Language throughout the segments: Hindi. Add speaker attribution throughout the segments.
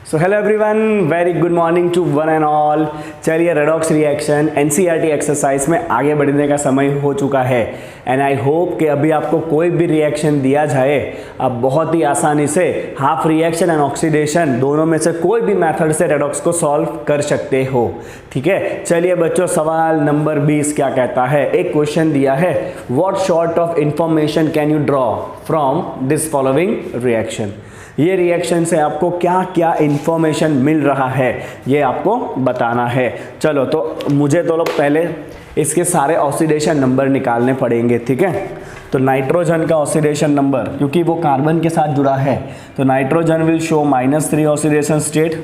Speaker 1: So hello everyone, very good morning to one and all. चलिए रेडॉक्स रिएक्शन एनसीईआरटी एक्सरसाइज में आगे बढ़ने का समय हो चुका है एंड आई होप कि अभी आपको कोई भी रिएक्शन दिया जाए आप बहुत ही आसानी से हाफ रिएक्शन एंड ऑक्सीडेशन दोनों में से कोई भी मेथड से रेडॉक्स को सॉल्व कर सकते हो। ठीक है, चलिए बच्चों, सवाल नंबर 20 क्या कहता है। एक क्वेश्चन दिया है, what sort of information can you draw from this following reaction. ये रिएक्शन से आपको क्या क्या इंफॉर्मेशन मिल रहा है ये आपको बताना है। चलो, तो मुझे तो लोग पहले इसके सारे ऑक्सीडेशन नंबर निकालने पड़ेंगे। ठीक है, तो नाइट्रोजन का ऑक्सीडेशन नंबर, क्योंकि वो कार्बन के साथ जुड़ा है, तो nitrogen will show -3 oxidation state,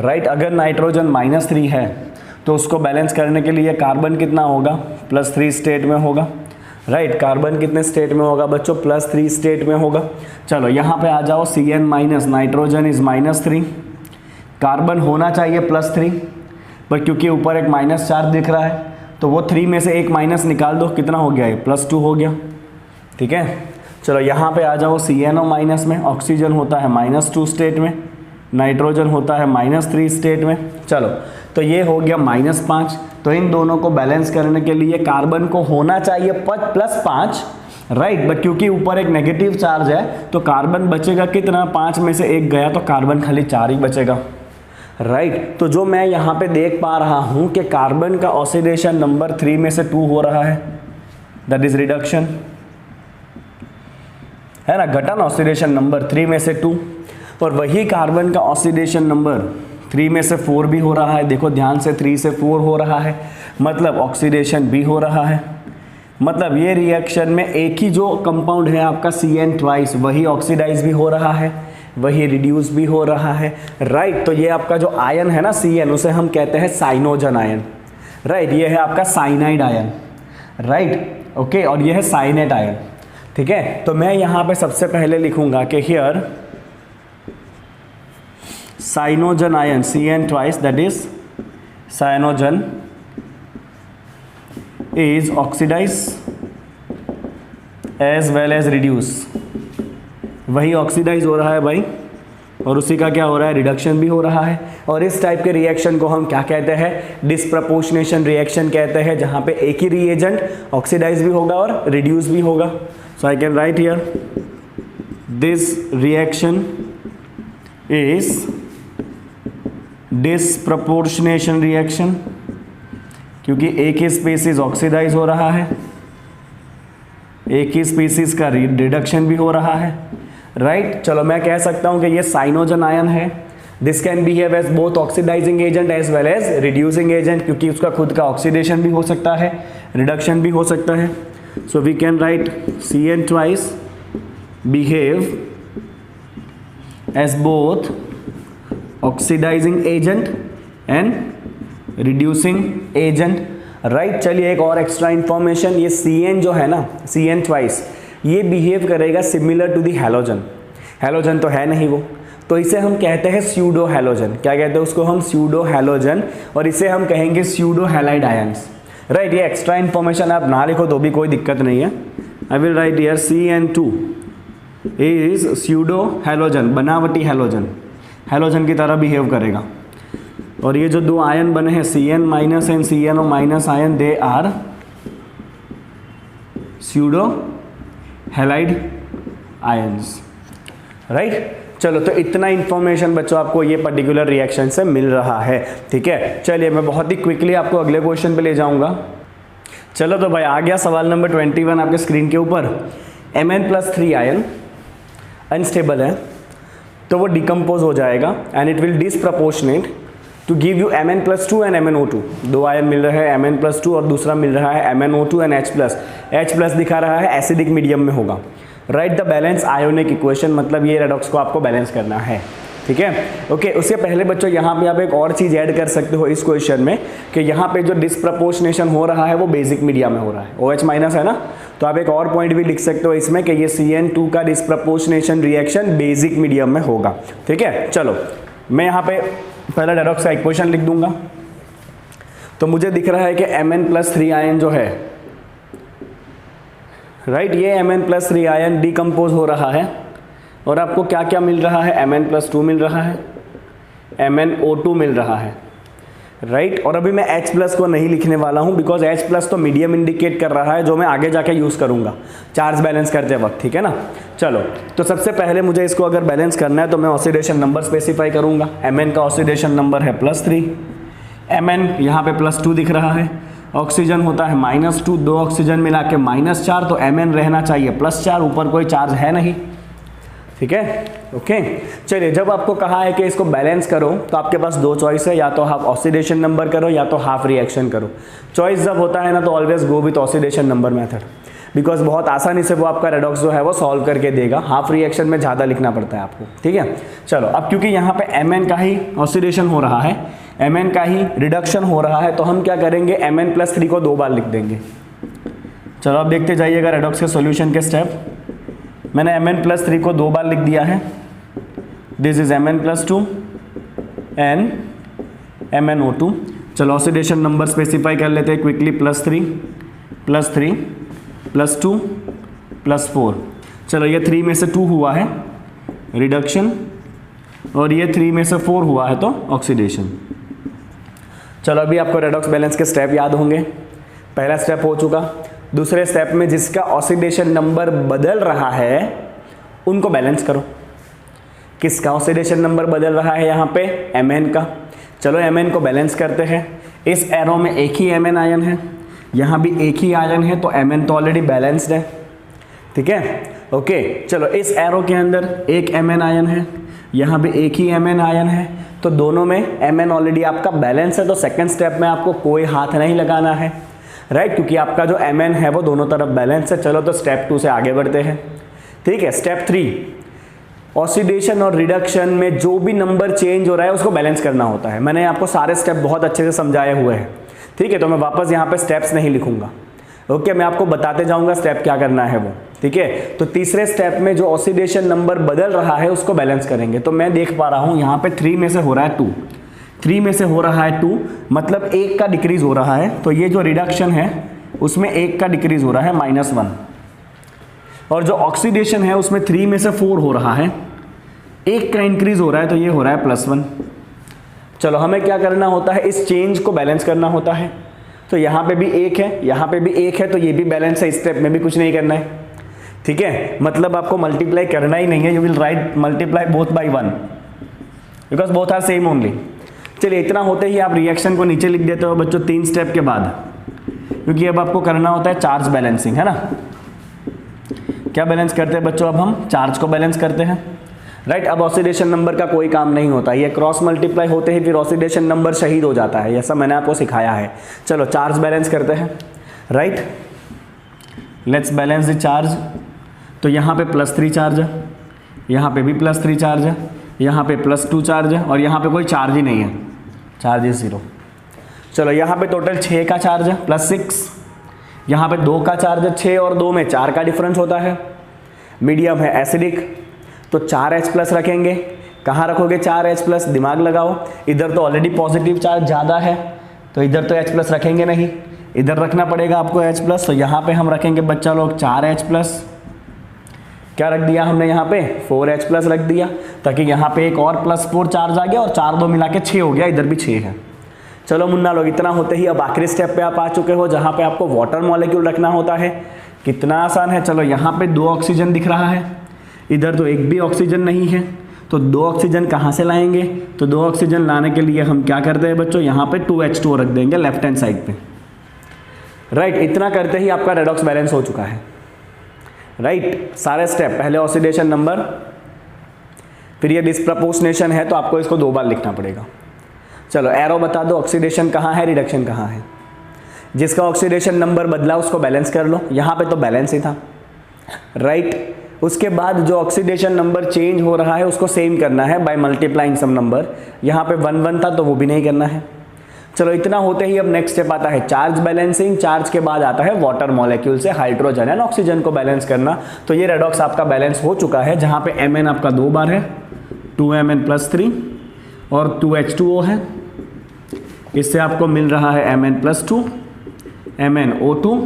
Speaker 1: right. अगर नाइट्रोजन -3 है तो उसको बैलेंस करने के लिए कार्बन कितना होगा, +3 स्टेट में होगा, राइट। कार्बन कितने स्टेट में होगा बच्चों, +3 स्टेट में होगा। चलो यहाँ पे आ जाओ, CN-, नाइट्रोजन इज -3, कार्बन होना चाहिए +3, पर क्योंकि ऊपर एक माइनस चार्ज दिख रहा है तो वो 3 में से एक माइनस निकाल दो, कितना हो गया ये, +2 हो गया। ठीक है, चलो यहाँ पे आ जाओ, CNO- में ऑक्सीजन होता है -2 स्टेट में, नाइट्रोजन होता है -3 स्टेट में। चलो, तो ये हो गया -5। तो इन दोनों को बैलेंस करने के लिए कार्बन को होना चाहिए +5, राइट, बट क्योंकि ऊपर एक नेगेटिव चार्ज है तो कार्बन बचेगा कितना, 5 में से एक गया तो कार्बन खाली 4 ही बचेगा, राइट। तो जो मैं यहाँ पे देख पा रहा हूँ कि कार्बन का ऑक्सीडेशन नंबर 3 में से 2 हो रहा है, दैट इज रिडक्शन, है ना, घटन ऑक्सीडेशन नंबर 3 में से 2। और वही कार्बन का ऑक्सीडेशन नंबर 3 में से 4 भी हो रहा है। देखो ध्यान से, 3 से 4 हो रहा है, मतलब ऑक्सीडेशन भी हो रहा है। मतलब ये रिएक्शन में एक ही जो कंपाउंड है आपका CN2, वही ऑक्सीडाइज भी हो रहा है, वही रिड्यूस भी हो रहा है, राइट। तो ये आपका जो आयन है ना CN, उसे हम कहते हैं साइनोजन आयन, राइट। ये है आपका साइनाइड आयन, राइट, ओके। और ये है साइनेट आयन। ठीक है, तो मैं यहाँ पे सबसे पहले लिखूंगा कि here cyanogen ion CN2, that is cyanogen is oxidized as well as reduce, वही ऑक्सीडाइज हो रहा है भाई, और उसी का क्या हो रहा है, रिडक्शन भी हो रहा है। और इस टाइप के रिएक्शन को हम क्या कहते हैं, डिस्प्रपोर्शनेशन रिएक्शन कहते हैं, जहाँ पे एक ही रिएजेंट ऑक्सीडाइज भी होगा और रिड्यूस भी होगा। So I can write here this reaction is disproportionation reaction, क्योंकि एक ही स्पीसीज ऑक्सीडाइज हो रहा है, एक ही स्पीसीज का रिडक्शन भी हो रहा है, राइट। चलो, मैं कह सकता हूं कि ये साइनोजन आयन है। This can behave as both oxidising agent as well as reducing agent, क्योंकि उसका खुद का ऑक्सीडेशन भी हो सकता है, रिडक्शन भी हो सकता है। So we can write CN2 behave as both oxidising agent and reducing agent, right. चलिए एक और एक्स्ट्रा इंफॉर्मेशन, ये CN जो है ना, CN2, ये बिहेव करेगा similar to the halogen. Halogen तो है नहीं वो, तो इसे हम कहते हैं स्यूडो हैलोजन। क्या कहते हैं उसको हम, स्यूडो हैलोजन, और इसे हम कहेंगे स्यूडो हैलाइड आयंस, राइट। ये एक्स्ट्रा इंफॉर्मेशन आप ना लिखो तो भी कोई दिक्कत नहीं है। I will write here CN2 is pseudo halogen, बनावटी हैलोजन, हैलोजन की तरह बिहेव करेगा। और ये जो दो आयन बने हैं CN- and CNO- ion, they are pseudo halide ions, right. चलो, तो इतना इंफॉर्मेशन बच्चों आपको ये पर्टिकुलर रिएक्शन से मिल रहा है। ठीक है, चलिए मैं बहुत ही क्विकली आपको अगले क्वेश्चन पे ले जाऊंगा। चलो, तो भाई आ गया सवाल नंबर 21 आपके स्क्रीन के ऊपर। Mn+3 आयन अनस्टेबल है, तो वो डिकम्पोज हो जाएगा and it will disproportionate to give you Mn+2 and MnO2। दो आयन मिल रहे हैं, Mn+2 और दूसरा मिल रहा है MnO2 एंड H+। H+ दिखा रहा है एसिडिक मीडियम में होगा। Right the balance ionic equation, मतलब ये रेडॉक्स को आपको बैलेंस करना है। ठीक है, ओके। उसके पहले बच्चों यहाँ पे आप एक और चीज़ ऐड कर सकते हो इस क्वेश्चन में, कि यहाँ पे जो डिस्प्रपोर्शनेशन हो रहा है वो बेसिक मीडिया में हो रहा है, OH- है ना, तो आप एक और पॉइंट भी लिख सकते हो इसमें कि ये CN2 का डिस्प्रपोर्शनेशन रिएक्शन बेसिक मीडियम में होगा। ठीक है, चलो मैं यहाँ पे पहला रेडॉक्स का इक्वेशन लिख दूंगा। तो मुझे दिख रहा है कि Mn+3 आयन जो है, राइट, ये Mn+3 आयन डिकम्पोज हो रहा है और आपको क्या क्या मिल रहा है, Mn+2 मिल रहा है, MnO2 मिल रहा है, राइट। और अभी मैं H प्लस को नहीं लिखने वाला हूँ बिकॉज H प्लस तो मीडियम इंडिकेट कर रहा है जो मैं आगे जाके यूज़ करूँगा चार्ज बैलेंस करते वक्त, ठीक है ना। चलो, तो सबसे पहले मुझे इसको अगर बैलेंस करना है तो मैं ऑक्सीडेशन नंबर स्पेसिफाई करूँगा। Mn का ऑक्सीडेशन नंबर है +3, Mn यहाँ पे +2 दिख रहा है, ऑक्सीजन होता है -2, 2 ऑक्सीजन मिला के -4, तो Mn रहना चाहिए +4, ऊपर कोई चार्ज है नहीं, ठीक है, ओके। चलिए, जब आपको कहा है कि इसको बैलेंस करो तो आपके पास दो चॉइस है, या तो हाफ ऑक्सीडेशन नंबर करो या तो हाफ रिएक्शन करो। चॉइस जब होता है ना तो always go with oxidation number method, because बहुत आसानी से वो आपका रेडॉक्स जो है वो सॉल्व करके देगा। हाफ रिएक्शन में ज़्यादा लिखना पड़ता है आपको, ठीक है। चलो, अब क्योंकि यहाँ पे Mn का ही ऑक्सीडेशन हो रहा है, Mn का ही रिडक्शन हो रहा है, तो हम क्या करेंगे, Mn+3 को 2 बार लिख देंगे। चलो, अब देखते जाइएगा रेडॉक्स के सॉल्यूशन के स्टेप। मैंने Mn+3 को 2 बार लिख दिया है, this is Mn+2 and MnO2। चलो, ऑक्सीडेशन नंबर स्पेसिफाई कर लेते हैं क्विकली, +3 +3 +2 +4। चलो, ये 3 में से 2 हुआ है रिडक्शन और ये 3 में से 4 हुआ है तो ऑक्सीडेशन। चलो, अभी आपको रेडॉक्स बैलेंस के स्टेप याद होंगे। पहला स्टेप हो चुका। दूसरे स्टेप में जिसका ऑक्सीडेशन नंबर बदल रहा है उनको बैलेंस करो। किसका ऑक्सीडेशन नंबर बदल रहा है यहाँ पे, Mn का। चलो, Mn को बैलेंस करते हैं। इस एरो में एक ही Mn आयन है, यहाँ भी एक ही आयन है, तो Mn तो ऑलरेडी बैलेंस्ड है, ठीक है, ओके। चलो, इस एरो के अंदर एक Mn आयन है, यहाँ भी एक ही Mn आयन है, तो दोनों में Mn ऑलरेडी आपका बैलेंस है, तो सेकेंड स्टेप में आपको कोई हाथ नहीं लगाना है, राइट, क्योंकि आपका जो Mn है वो दोनों तरफ बैलेंस है। चलो, तो स्टेप 2 से आगे बढ़ते हैं, ठीक है। स्टेप 3, ऑक्सीडेशन और रिडक्शन में जो भी नंबर चेंज हो रहा है उसको बैलेंस करना होता है। मैंने आपको सारे स्टेप बहुत अच्छे से समझाए हुए हैं, ठीक है, तो मैं वापस यहाँ पे स्टेप्स नहीं लिखूंगा, ओके। मैं आपको बताते जाऊंगा स्टेप क्या करना है वो, ठीक है। तो तीसरे स्टेप में जो ऑक्सीडेशन नंबर बदल रहा है उसको बैलेंस करेंगे। तो मैं देख पा रहा हूँ यहाँ पे 3 में से हो रहा है 2, 3 में से हो रहा है 2, मतलब 1 का डिक्रीज हो रहा है, तो ये जो रिडक्शन है उसमें 1 का डिक्रीज हो रहा है -1, और जो ऑक्सीडेशन है उसमें 3 में से 4 हो रहा है, 1 का इंक्रीज हो रहा है, तो ये हो रहा है +1। चलो, हमें क्या करना होता है, इस चेंज को बैलेंस करना होता है। तो यहाँ पे भी 1 है, यहाँ पे भी 1 है, तो ये भी बैलेंस है, इस स्टेप में भी कुछ नहीं करना है, ठीक है। मतलब आपको मल्टीप्लाई करना ही नहीं है, you will write multiply both by 1 because both are same only. चलिए, इतना होते ही आप रिएक्शन को नीचे लिख देते हो बच्चों 3 स्टेप के बाद, क्योंकि अब आपको करना होता है चार्ज बैलेंसिंग, है ना। क्या बैलेंस करते हैं बच्चों, अब हम चार्ज को बैलेंस करते हैं, राइट। अब ऑक्सीडेशन नंबर का कोई काम नहीं होता, ये क्रॉस मल्टीप्लाई होते ही फिर ऑक्सीडेशन नंबर शहीद हो जाता है, ऐसा मैंने आपको सिखाया है। चलो, चार्ज बैलेंस करते हैं, right. Let's balance the charge. तो यहाँ पे +3 चार्ज है, यहाँ पे भी +3 चार्ज है, यहाँ पे +2 चार्ज है, और यहाँ पे कोई चार्ज ही नहीं है, चार्ज इज 0। चलो, यहाँ पे टोटल 6 का चार्ज है +6, यहाँ पे 2 का चार्ज है, 6 और 2 में 4 का डिफरेंस होता है। मीडियम है एसिडिक, तो 4H+ रखेंगे। कहाँ रखोगे 4H+, दिमाग लगाओ। इधर तो ऑलरेडी पॉजिटिव चार्ज ज़्यादा है, तो इधर तो H+ रखेंगे नहीं, इधर रखना पड़ेगा आपको H+, तो यहाँ पे हम रखेंगे बच्चा लोग 4H+। क्या रख दिया हमने यहाँ पे, 4H+ रख दिया, ताकि यहाँ पे एक और +4 चार्ज आ गया और 4 2 मिला के 6 हो गया, इधर भी 6 है। चलो मुन्ना लोग, इतना होते ही अब आखिरी स्टेप पे आप आ चुके हो, जहाँ पे आपको वाटर मॉलिक्यूल रखना होता है। कितना आसान है। चलो, यहाँ पे 2 ऑक्सीजन दिख रहा है, इधर तो एक भी ऑक्सीजन नहीं है, तो 2 ऑक्सीजन कहाँ से लाएंगे, तो 2 ऑक्सीजन लाने के लिए हम क्या करते हैं बच्चों, यहाँ पे 2H2O रख देंगे लेफ्ट हैंड साइड पे, राइट। इतना करते ही आपका रेडॉक्स बैलेंस हो चुका है, राइट। सारे स्टेप, पहले ऑक्सीडेशन नंबर, फिर ये डिस्प्रपोर्शनेशन है तो आपको इसको 2 बार लिखना पड़ेगा। चलो, एरो बता दो, ऑक्सीडेशन कहाँ है, रिडक्शन कहाँ है। जिसका ऑक्सीडेशन नंबर बदला उसको बैलेंस कर लो, यहाँ पे तो बैलेंस ही था, राइट। उसके बाद जो ऑक्सीडेशन नंबर चेंज हो रहा है उसको सेम करना है बाय मल्टीप्लाइंग सम नंबर। यहाँ पे 1 1 था तो वो भी नहीं करना है। चलो, इतना होते ही अब नेक्स्ट स्टेप आता है चार्ज बैलेंसिंग। चार्ज के बाद आता है वाटर मॉलिक्यूल से हाइड्रोजन एंड ऑक्सीजन को बैलेंस करना। तो ये रेडॉक्स आपका बैलेंस हो चुका है, जहाँ पे Mn आपका 2 बार है, 2Mn+3 और 2H2O है। इससे आपको मिल रहा है Mn+2, MnO2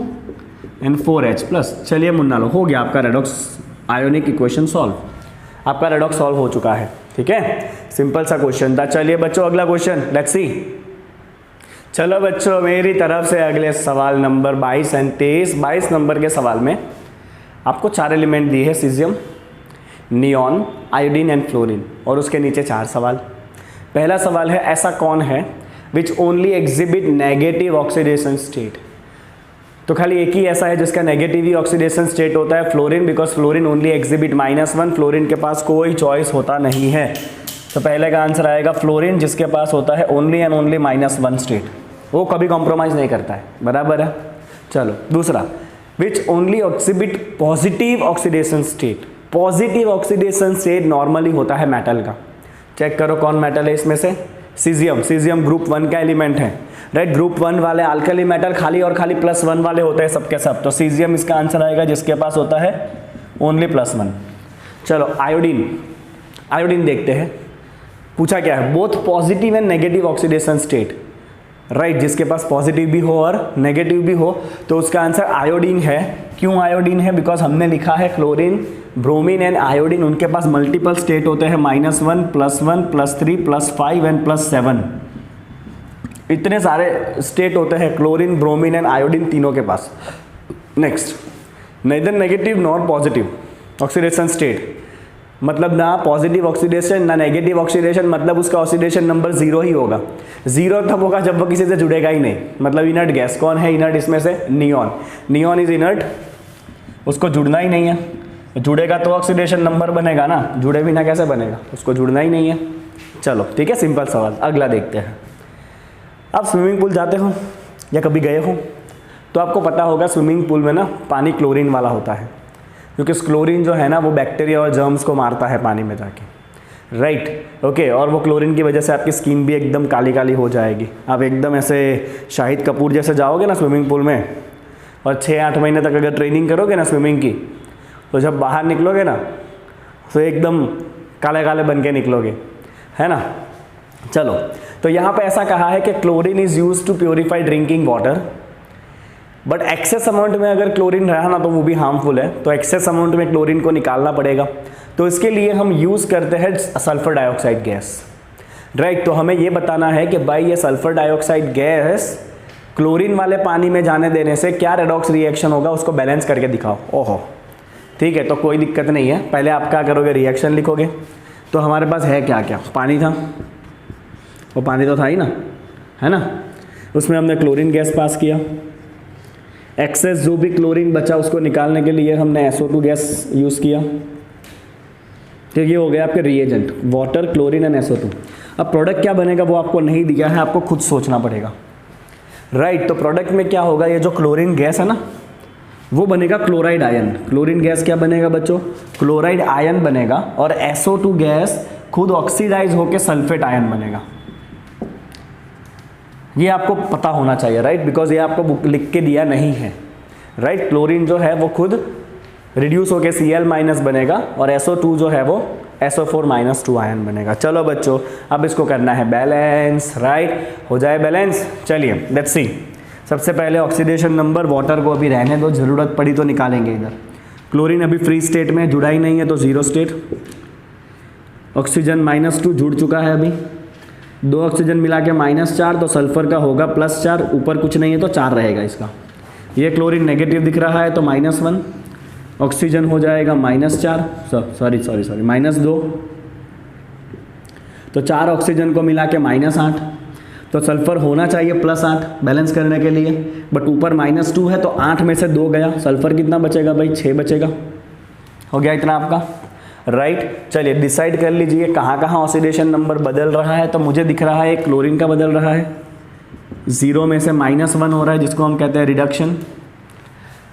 Speaker 1: एंड 4H+। चलिए मुन्ना लो, हो गया आपका रेडॉक्स आयोनिक इक्वेशन सॉल्व। आपका रेडॉक्स सॉल्व हो चुका है, ठीक है। सिंपल सा क्वेश्चन था। चलिए बच्चों अगला क्वेश्चन लेट्स सी। चलो बच्चों मेरी तरफ से अगले सवाल नंबर 22 एंड 23। 22 नंबर के सवाल में आपको 4 एलिमेंट दिए हैं, caesium, neon, iodine and fluorine, और उसके नीचे 4 सवाल। पहला सवाल है ऐसा कौन है which only exhibit negative oxidation state. तो खाली एक ही ऐसा है जिसका नेगेटिव ही ऑक्सीडेशन स्टेट होता है, fluorine, because fluorine only exhibit -1। Fluorine के पास कोई चॉइस होता नहीं है। तो पहले का आंसर आएगा फ्लोरीन, जिसके पास होता है ओनली एंड ओनली -1 स्टेट, वो कभी कॉम्प्रोमाइज़ नहीं करता है, बराबर है। चलो दूसरा, which only exhibit positive oxidation state. Positive oxidation state normally होता है मेटल का। चेक करो कौन मेटल है इसमें से, सीजियम। सीजियम ग्रुप 1 का एलिमेंट है, राइट। ग्रुप 1 वाले अल्कली मेटल खाली और खाली +1 वाले होते हैं सबके सब, तो सीजियम इसका आंसर आएगा, जिसके पास होता है ओनली +1। चलो आयोडीन। आयोडीन देखते हैं, पूछा क्या है, both positive and negative oxidation state, right. जिसके पास पॉजिटिव भी हो और नेगेटिव भी हो, तो उसका आंसर आयोडीन है। क्यों आयोडीन है, बिकॉज हमने लिखा है क्लोरीन, ब्रोमीन एंड आयोडीन, उनके पास मल्टीपल स्टेट होते हैं, -1, +1, +3, +5 एंड +7। इतने सारे स्टेट होते हैं क्लोरीन, ब्रोमीन एंड आयोडीन तीनों के पास। Next, neither negative nor positive oxidation state, मतलब ना पॉजिटिव ऑक्सीडेशन ना नेगेटिव ऑक्सीडेशन, मतलब उसका ऑक्सीडेशन नंबर 0 ही होगा। 0 तब होगा जब वो किसी से जुड़ेगा ही नहीं, मतलब इनर्ट गैस। कौन है इनर्ट इसमें से, नियॉन। नियॉन इज इनर्ट, उसको जुड़ना ही नहीं है, जुड़ेगा तो ऑक्सीडेशन नंबर बनेगा ना, जुड़े बिना कैसे बनेगा, उसको जुड़ना ही नहीं है। चलो ठीक है, सिंपल सवाल। अगला देखते हैं। आप स्विमिंग पूल जाते हो या कभी गए हो तो आपको पता होगा स्विमिंग पूल में ना पानी क्लोरीन वाला होता है, क्योंकि क्लोरीन जो है ना वो बैक्टीरिया और जर्म्स को मारता है पानी में जाके, राइट। ओके, और वो क्लोरीन की वजह से आपकी स्किन भी एकदम काली काली हो जाएगी। आप एकदम ऐसे शाहिद कपूर जैसे जाओगे ना स्विमिंग पूल में, और 6-8 महीने तक अगर ट्रेनिंग करोगे ना स्विमिंग की, तो जब बाहर निकलोगे ना तो एकदम काले काले बन के निकलोगे, है ना। चलो, तो यहाँ पे ऐसा कहा है कि chlorine is use to purify drinking water, but excess amount में अगर क्लोरीन रहा ना तो वो भी हार्मफुल है, तो एक्सेस अमाउंट में क्लोरीन को निकालना पड़ेगा। तो इसके लिए हम यूज़ करते हैं सल्फर डाइऑक्साइड गैस, राइट। तो हमें ये बताना है कि भाई ये सल्फर डाइऑक्साइड गैस क्लोरीन वाले पानी में जाने देने से क्या रेडॉक्स रिएक्शन होगा, उसको बैलेंस करके दिखाओ। ओहो, ठीक है, तो कोई दिक्कत नहीं है। पहले आप क्या करोगे, रिएक्शन लिखोगे। तो हमारे पास है क्या क्या, पानी था, वो पानी तो था ही ना, है ना। उसमें हमने क्लोरीन गैस पास किया, एक्सेस जो भी क्लोरीन बचा उसको निकालने के लिए हमने SO2 गैस यूज़ किया। ठीक, ये हो गया आपके reagent, water, chlorine and SO2। अब प्रोडक्ट क्या बनेगा वो आपको नहीं दिया है, आपको खुद सोचना पड़ेगा, राइट। तो प्रोडक्ट में क्या होगा, ये जो क्लोरीन गैस है ना वो बनेगा क्लोराइड आयन। क्लोरीन गैस क्या बनेगा बच्चों, क्लोराइड आयन बनेगा, और SO2 गैस खुद ऑक्सीडाइज होकर सल्फेट आयन बनेगा। ये आपको पता होना चाहिए, राइट, बिकॉज ये आपको बुक लिख के दिया नहीं है, राइट। क्लोरीन जो है वो खुद रिड्यूस होकर Cl- बनेगा, और SO2 जो है वो SO4-2 आयन बनेगा। चलो बच्चों, अब इसको करना है बैलेंस, राइट, हो जाए बैलेंस। चलिए लेट्स सी। सबसे पहले ऑक्सीडेशन नंबर, वाटर को अभी रहने दो, ज़रूरत पड़ी तो निकालेंगे इधर। क्लोरीन अभी फ्री स्टेट में, जुड़ा ही नहीं है तो 0 स्टेट। ऑक्सीजन -2 जुड़ चुका है अभी, 2 ऑक्सीजन मिला के -4, तो सल्फर का होगा +4, ऊपर कुछ नहीं है तो 4 रहेगा इसका। ये क्लोरीन नेगेटिव दिख रहा है तो -1, ऑक्सीजन हो जाएगा -4, सॉरी -2, तो 4 ऑक्सीजन को मिला के -8, तो सल्फर होना चाहिए +8 बैलेंस करने के लिए, बट ऊपर -2 है तो 8 में से 2 गया, सल्फर कितना बचेगा भाई, 6 बचेगा। हो गया इतना आपका, राइट। चलिए डिसाइड कर लीजिए कहाँ कहाँ ऑक्सीडेशन नंबर बदल रहा है। तो मुझे दिख रहा है क्लोरीन का बदल रहा है, 0 में से -1 हो रहा है जिसको हम कहते हैं रिडक्शन,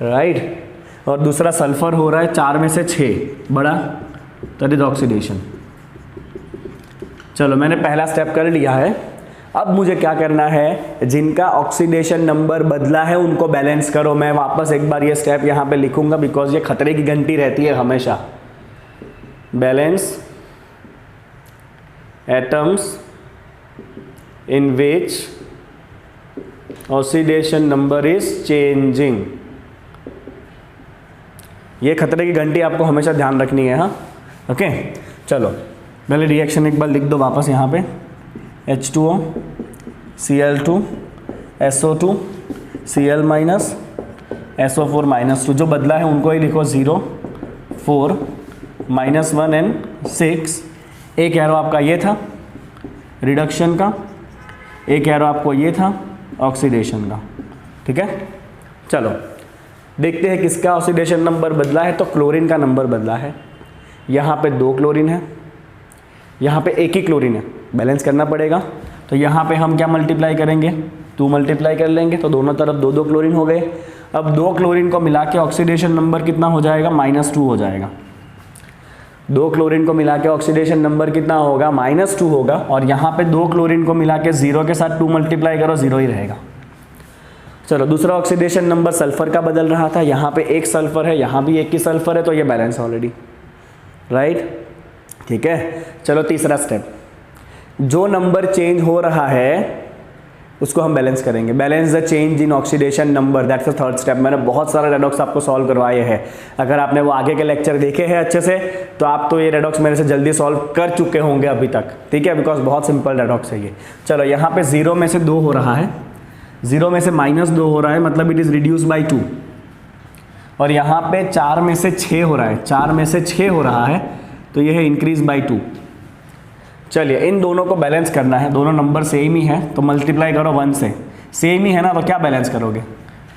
Speaker 1: राइट। और दूसरा सल्फर हो रहा है 4 में से 6 बड़ा, दैट इज ऑक्सीडेशन। चलो मैंने पहला स्टेप कर लिया है। अब मुझे क्या करना है, जिनका ऑक्सीडेशन नंबर बदला है उनको बैलेंस करो। मैं वापस एक बार ये स्टेप यहाँ पे लिखूंगा बिकॉज ये खतरे की घंटी रहती है हमेशा। Balance atoms in which oxidation number is changing. ये खतरे की घंटी आपको हमेशा ध्यान रखनी है, हाँ, ओके। चलो पहले रिएक्शन एक बार लिख दो वापस यहाँ पे, H2O Cl2 SO2 Cl minus SO4 minus 2, जो बदला है उनको ही लिखो 0 4 -1 एंड 6। एक एरो आपका ये था रिडक्शन का, एक एरो आपको ये था ऑक्सीडेशन का। ठीक है, चलो देखते हैं किसका ऑक्सीडेशन नंबर बदला है। तो क्लोरीन का नंबर बदला है। यहाँ पे 2 क्लोरीन है, यहाँ पे 1 ही क्लोरीन है, बैलेंस करना पड़ेगा। तो यहाँ पे हम क्या मल्टीप्लाई करेंगे, 2 मल्टीप्लाई कर लेंगे, तो दोनों तरफ 2 क्लोरीन हो गए। अब 2 क्लोरीन को मिला के ऑक्सीडेशन नंबर कितना हो जाएगा, -2 हो जाएगा। 2 क्लोरीन को मिला के ऑक्सीडेशन नंबर कितना होगा, -2 होगा। और यहाँ पे 2 क्लोरीन को मिला के 0 के साथ 2 मल्टीप्लाई करो, 0 ही रहेगा। चलो दूसरा ऑक्सीडेशन नंबर सल्फर का बदल रहा था, यहाँ पे 1 सल्फर है, यहाँ भी 1 ही सल्फर है, तो ये बैलेंस ऑलरेडी, राइट। ठीक है, चलो तीसरा स्टेप, जो नंबर चेंज हो रहा है उसको हम बैलेंस करेंगे। Balance the change in oxidation number, that's the third step. मैंने बहुत सारे रेडॉक्स आपको सॉल्व करवाए हैं, अगर आपने वो आगे के लेक्चर देखे हैं अच्छे से तो आप तो ये रेडॉक्स मेरे से जल्दी सॉल्व कर चुके होंगे अभी तक। ठीक है, बिकॉज बहुत सिंपल रेडॉक्स है ये। चलो यहाँ पे 0 में से 2 हो रहा है, 0 में से -2 हो रहा है, मतलब इट इज़ रिड्यूस बाई 2। और यहाँ पे 4 में से 6 हो रहा है, 4 में से 6 हो रहा है, तो ये है इंक्रीज बाई 2। चलिए इन दोनों को बैलेंस करना है, दोनों नंबर सेम ही है तो मल्टीप्लाई करो 1 से। सेम ही है ना, तो क्या बैलेंस करोगे,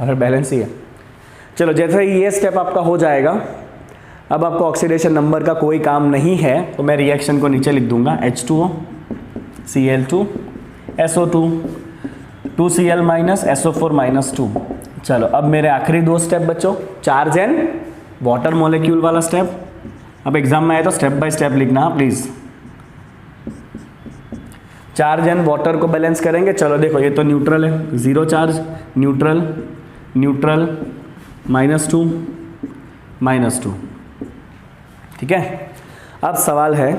Speaker 1: अगर बैलेंस ही है। चलो जैसे ही ये स्टेप आपका हो जाएगा, अब आपको ऑक्सीडेशन नंबर का कोई काम नहीं है, तो मैं रिएक्शन को नीचे लिख दूंगा, H2O Cl2 SO2 2Cl minus SO4 minus 2। चलो अब मेरे आखिरी 2 स्टेप बच्चों, चार्ज एंड वाटर मॉलिक्यूल वाला स्टेप। अब एग्जाम में आए तो स्टेप बाय स्टेप लिखना प्लीज़। चार्ज एंड वाटर को बैलेंस करेंगे। चलो देखो ये तो न्यूट्रल है, 0 चार्ज, न्यूट्रल न्यूट्रल -2 -2। ठीक है, अब सवाल है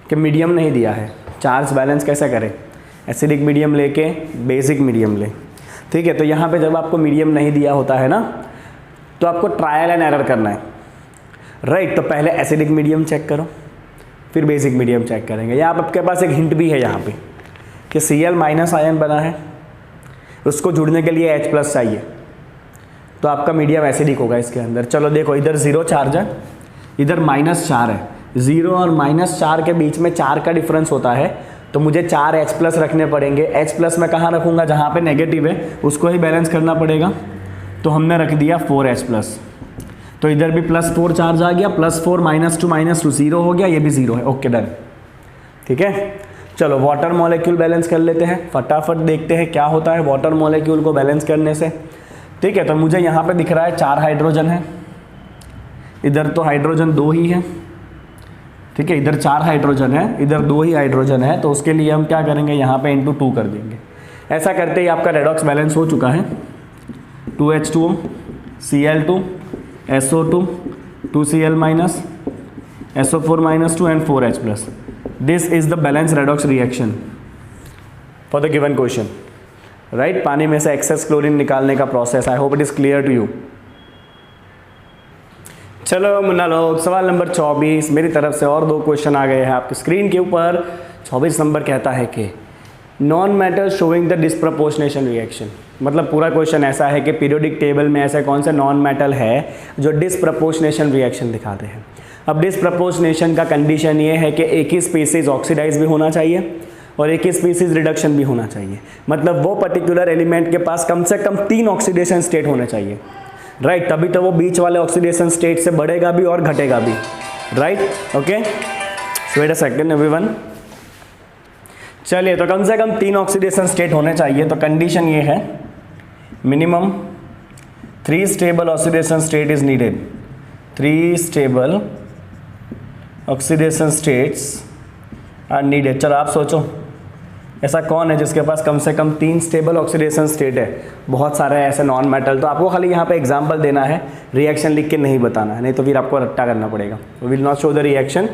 Speaker 1: कि मीडियम नहीं दिया है, चार्ज बैलेंस कैसे करें। एसिडिक मीडियम लेके बेसिक मीडियम ले। ठीक है, तो यहाँ पे जब आपको मीडियम नहीं दिया होता है ना, तो आपको ट्रायल एंड एरर करना है, राइट। तो पहले एसिडिक मीडियम चेक करो, फिर बेसिक मीडियम चेक करेंगे। या आपके पास एक हिंट भी है यहाँ पे कि Cl माइनस आयन बना है, उसको जुड़ने के लिए H+ चाहिए, तो आपका मीडियम एसिडिक होगा इसके अंदर। चलो देखो इधर 0 चार्ज है, इधर -4 है, 0 और -4 के बीच में 4 का डिफरेंस होता है, तो मुझे 4 H+ रखने पड़ेंगे। H+ मैं कहाँ रखूँगा, जहाँ पे नेगेटिव है उसको ही बैलेंस करना पड़ेगा, तो हमने रख दिया 4 H+। तो इधर भी +4 चार्ज आ गया, +4 -2 0 हो गया, ये भी 0 है। Okay done. ठीक है, चलो वाटर मॉलिक्यूल बैलेंस कर लेते हैं, फटाफट देखते हैं क्या होता है वाटर मॉलिक्यूल को बैलेंस करने से। ठीक है, तो मुझे यहाँ पे दिख रहा है 4 हाइड्रोजन है, इधर तो हाइड्रोजन 2 ही है। ठीक है, इधर 4 हाइड्रोजन है, इधर 2 ही हाइड्रोजन है, तो उसके लिए हम क्या करेंगे, यहाँ पे × 2 कर देंगे। ऐसा करते ही आपका रेडॉक्स बैलेंस हो चुका है। 2H2O Cl2 SO2 2Cl minus SO4 minus 2 and 4H+. This is the balanced redox reaction for the given question. Right? पानी में से एक्सेस क्लोरीन निकालने का process. I hope it is clear to you. चलो मुन्ना लोग, सवाल नंबर 24 मेरी तरफ से और 2 क्वेश्चन आ गए हैं आपकी स्क्रीन के ऊपर। 24 नंबर कहता है कि non metal showing the disproportionation reaction, मतलब पूरा क्वेश्चन ऐसा है कि पीरियोडिक टेबल में ऐसे कौन से नॉन मेटल है जो डिस्प्रपोर्शनेशन रिएक्शन दिखाते हैं। अब डिस्प्रपोर्शनेशन का कंडीशन ये है कि एक ही स्पीसीज ऑक्सीडाइज भी होना चाहिए और एक ही स्पीसीज रिडक्शन भी होना चाहिए, मतलब वो पर्टिकुलर एलिमेंट के पास कम से कम 3 ऑक्सीडेशन स्टेट होने चाहिए, राइट। तभी तो वो बीच वाले ऑक्सीडेशन स्टेट से बढ़ेगा भी और घटेगा भी, right. Okay, wait a second everyone. चलिए, तो कम से कम 3 ऑक्सीडेशन स्टेट होने चाहिए। तो कंडीशन ये है, minimum 3 stable oxidation state is needed. 3 stable oxidation states are needed. चलो आप सोचो ऐसा कौन है जिसके पास कम से कम 3 स्टेबल ऑक्सीडेशन स्टेट है। बहुत सारे ऐसे नॉन मेटल, तो आपको खाली यहाँ पे एग्जांपल देना है, रिएक्शन लिख के नहीं बताना है, नहीं तो फिर आपको रट्टा करना पड़ेगा। Will not show the reaction,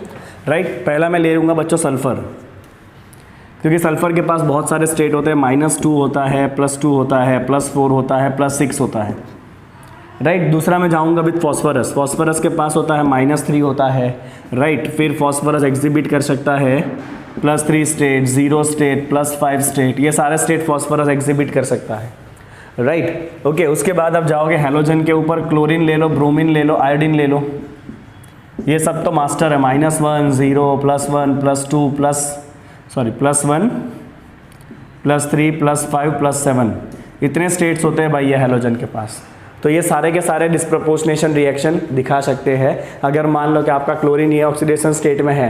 Speaker 1: right. पहला मैं ले लूँगा बच्चों सल्फर, क्योंकि सल्फर के पास बहुत सारे स्टेट होते हैं, -2 होता है, +2 होता है, +4 होता है, +6 होता है, राइट। दूसरा मैं जाऊंगा विथ फॉस्फोरस, फॉस्फोरस के पास होता है -3 होता है, राइट। फिर फॉस्फोरस एग्जिबिट कर सकता है +3 स्टेट, 0 स्टेट, +5 स्टेट, ये सारे स्टेट फॉस्फोरस एग्जिबिट कर सकता है, राइट। ओके, उसके बाद आप जाओगे हैलोजन के ऊपर, क्लोरीन ले लो, ब्रोमीन ले लो, आयोडीन ले लो, ये सब तो मास्टर है, -1 0 +1 +2 +1 +3 +5 +7, इतने स्टेट्स होते हैं भाई ये हैलोजन के पास। तो ये सारे के सारे डिस्प्रपोर्शनेशन रिएक्शन दिखा सकते हैं। अगर मान लो कि आपका क्लोरीन ये ऑक्सीडेशन स्टेट में है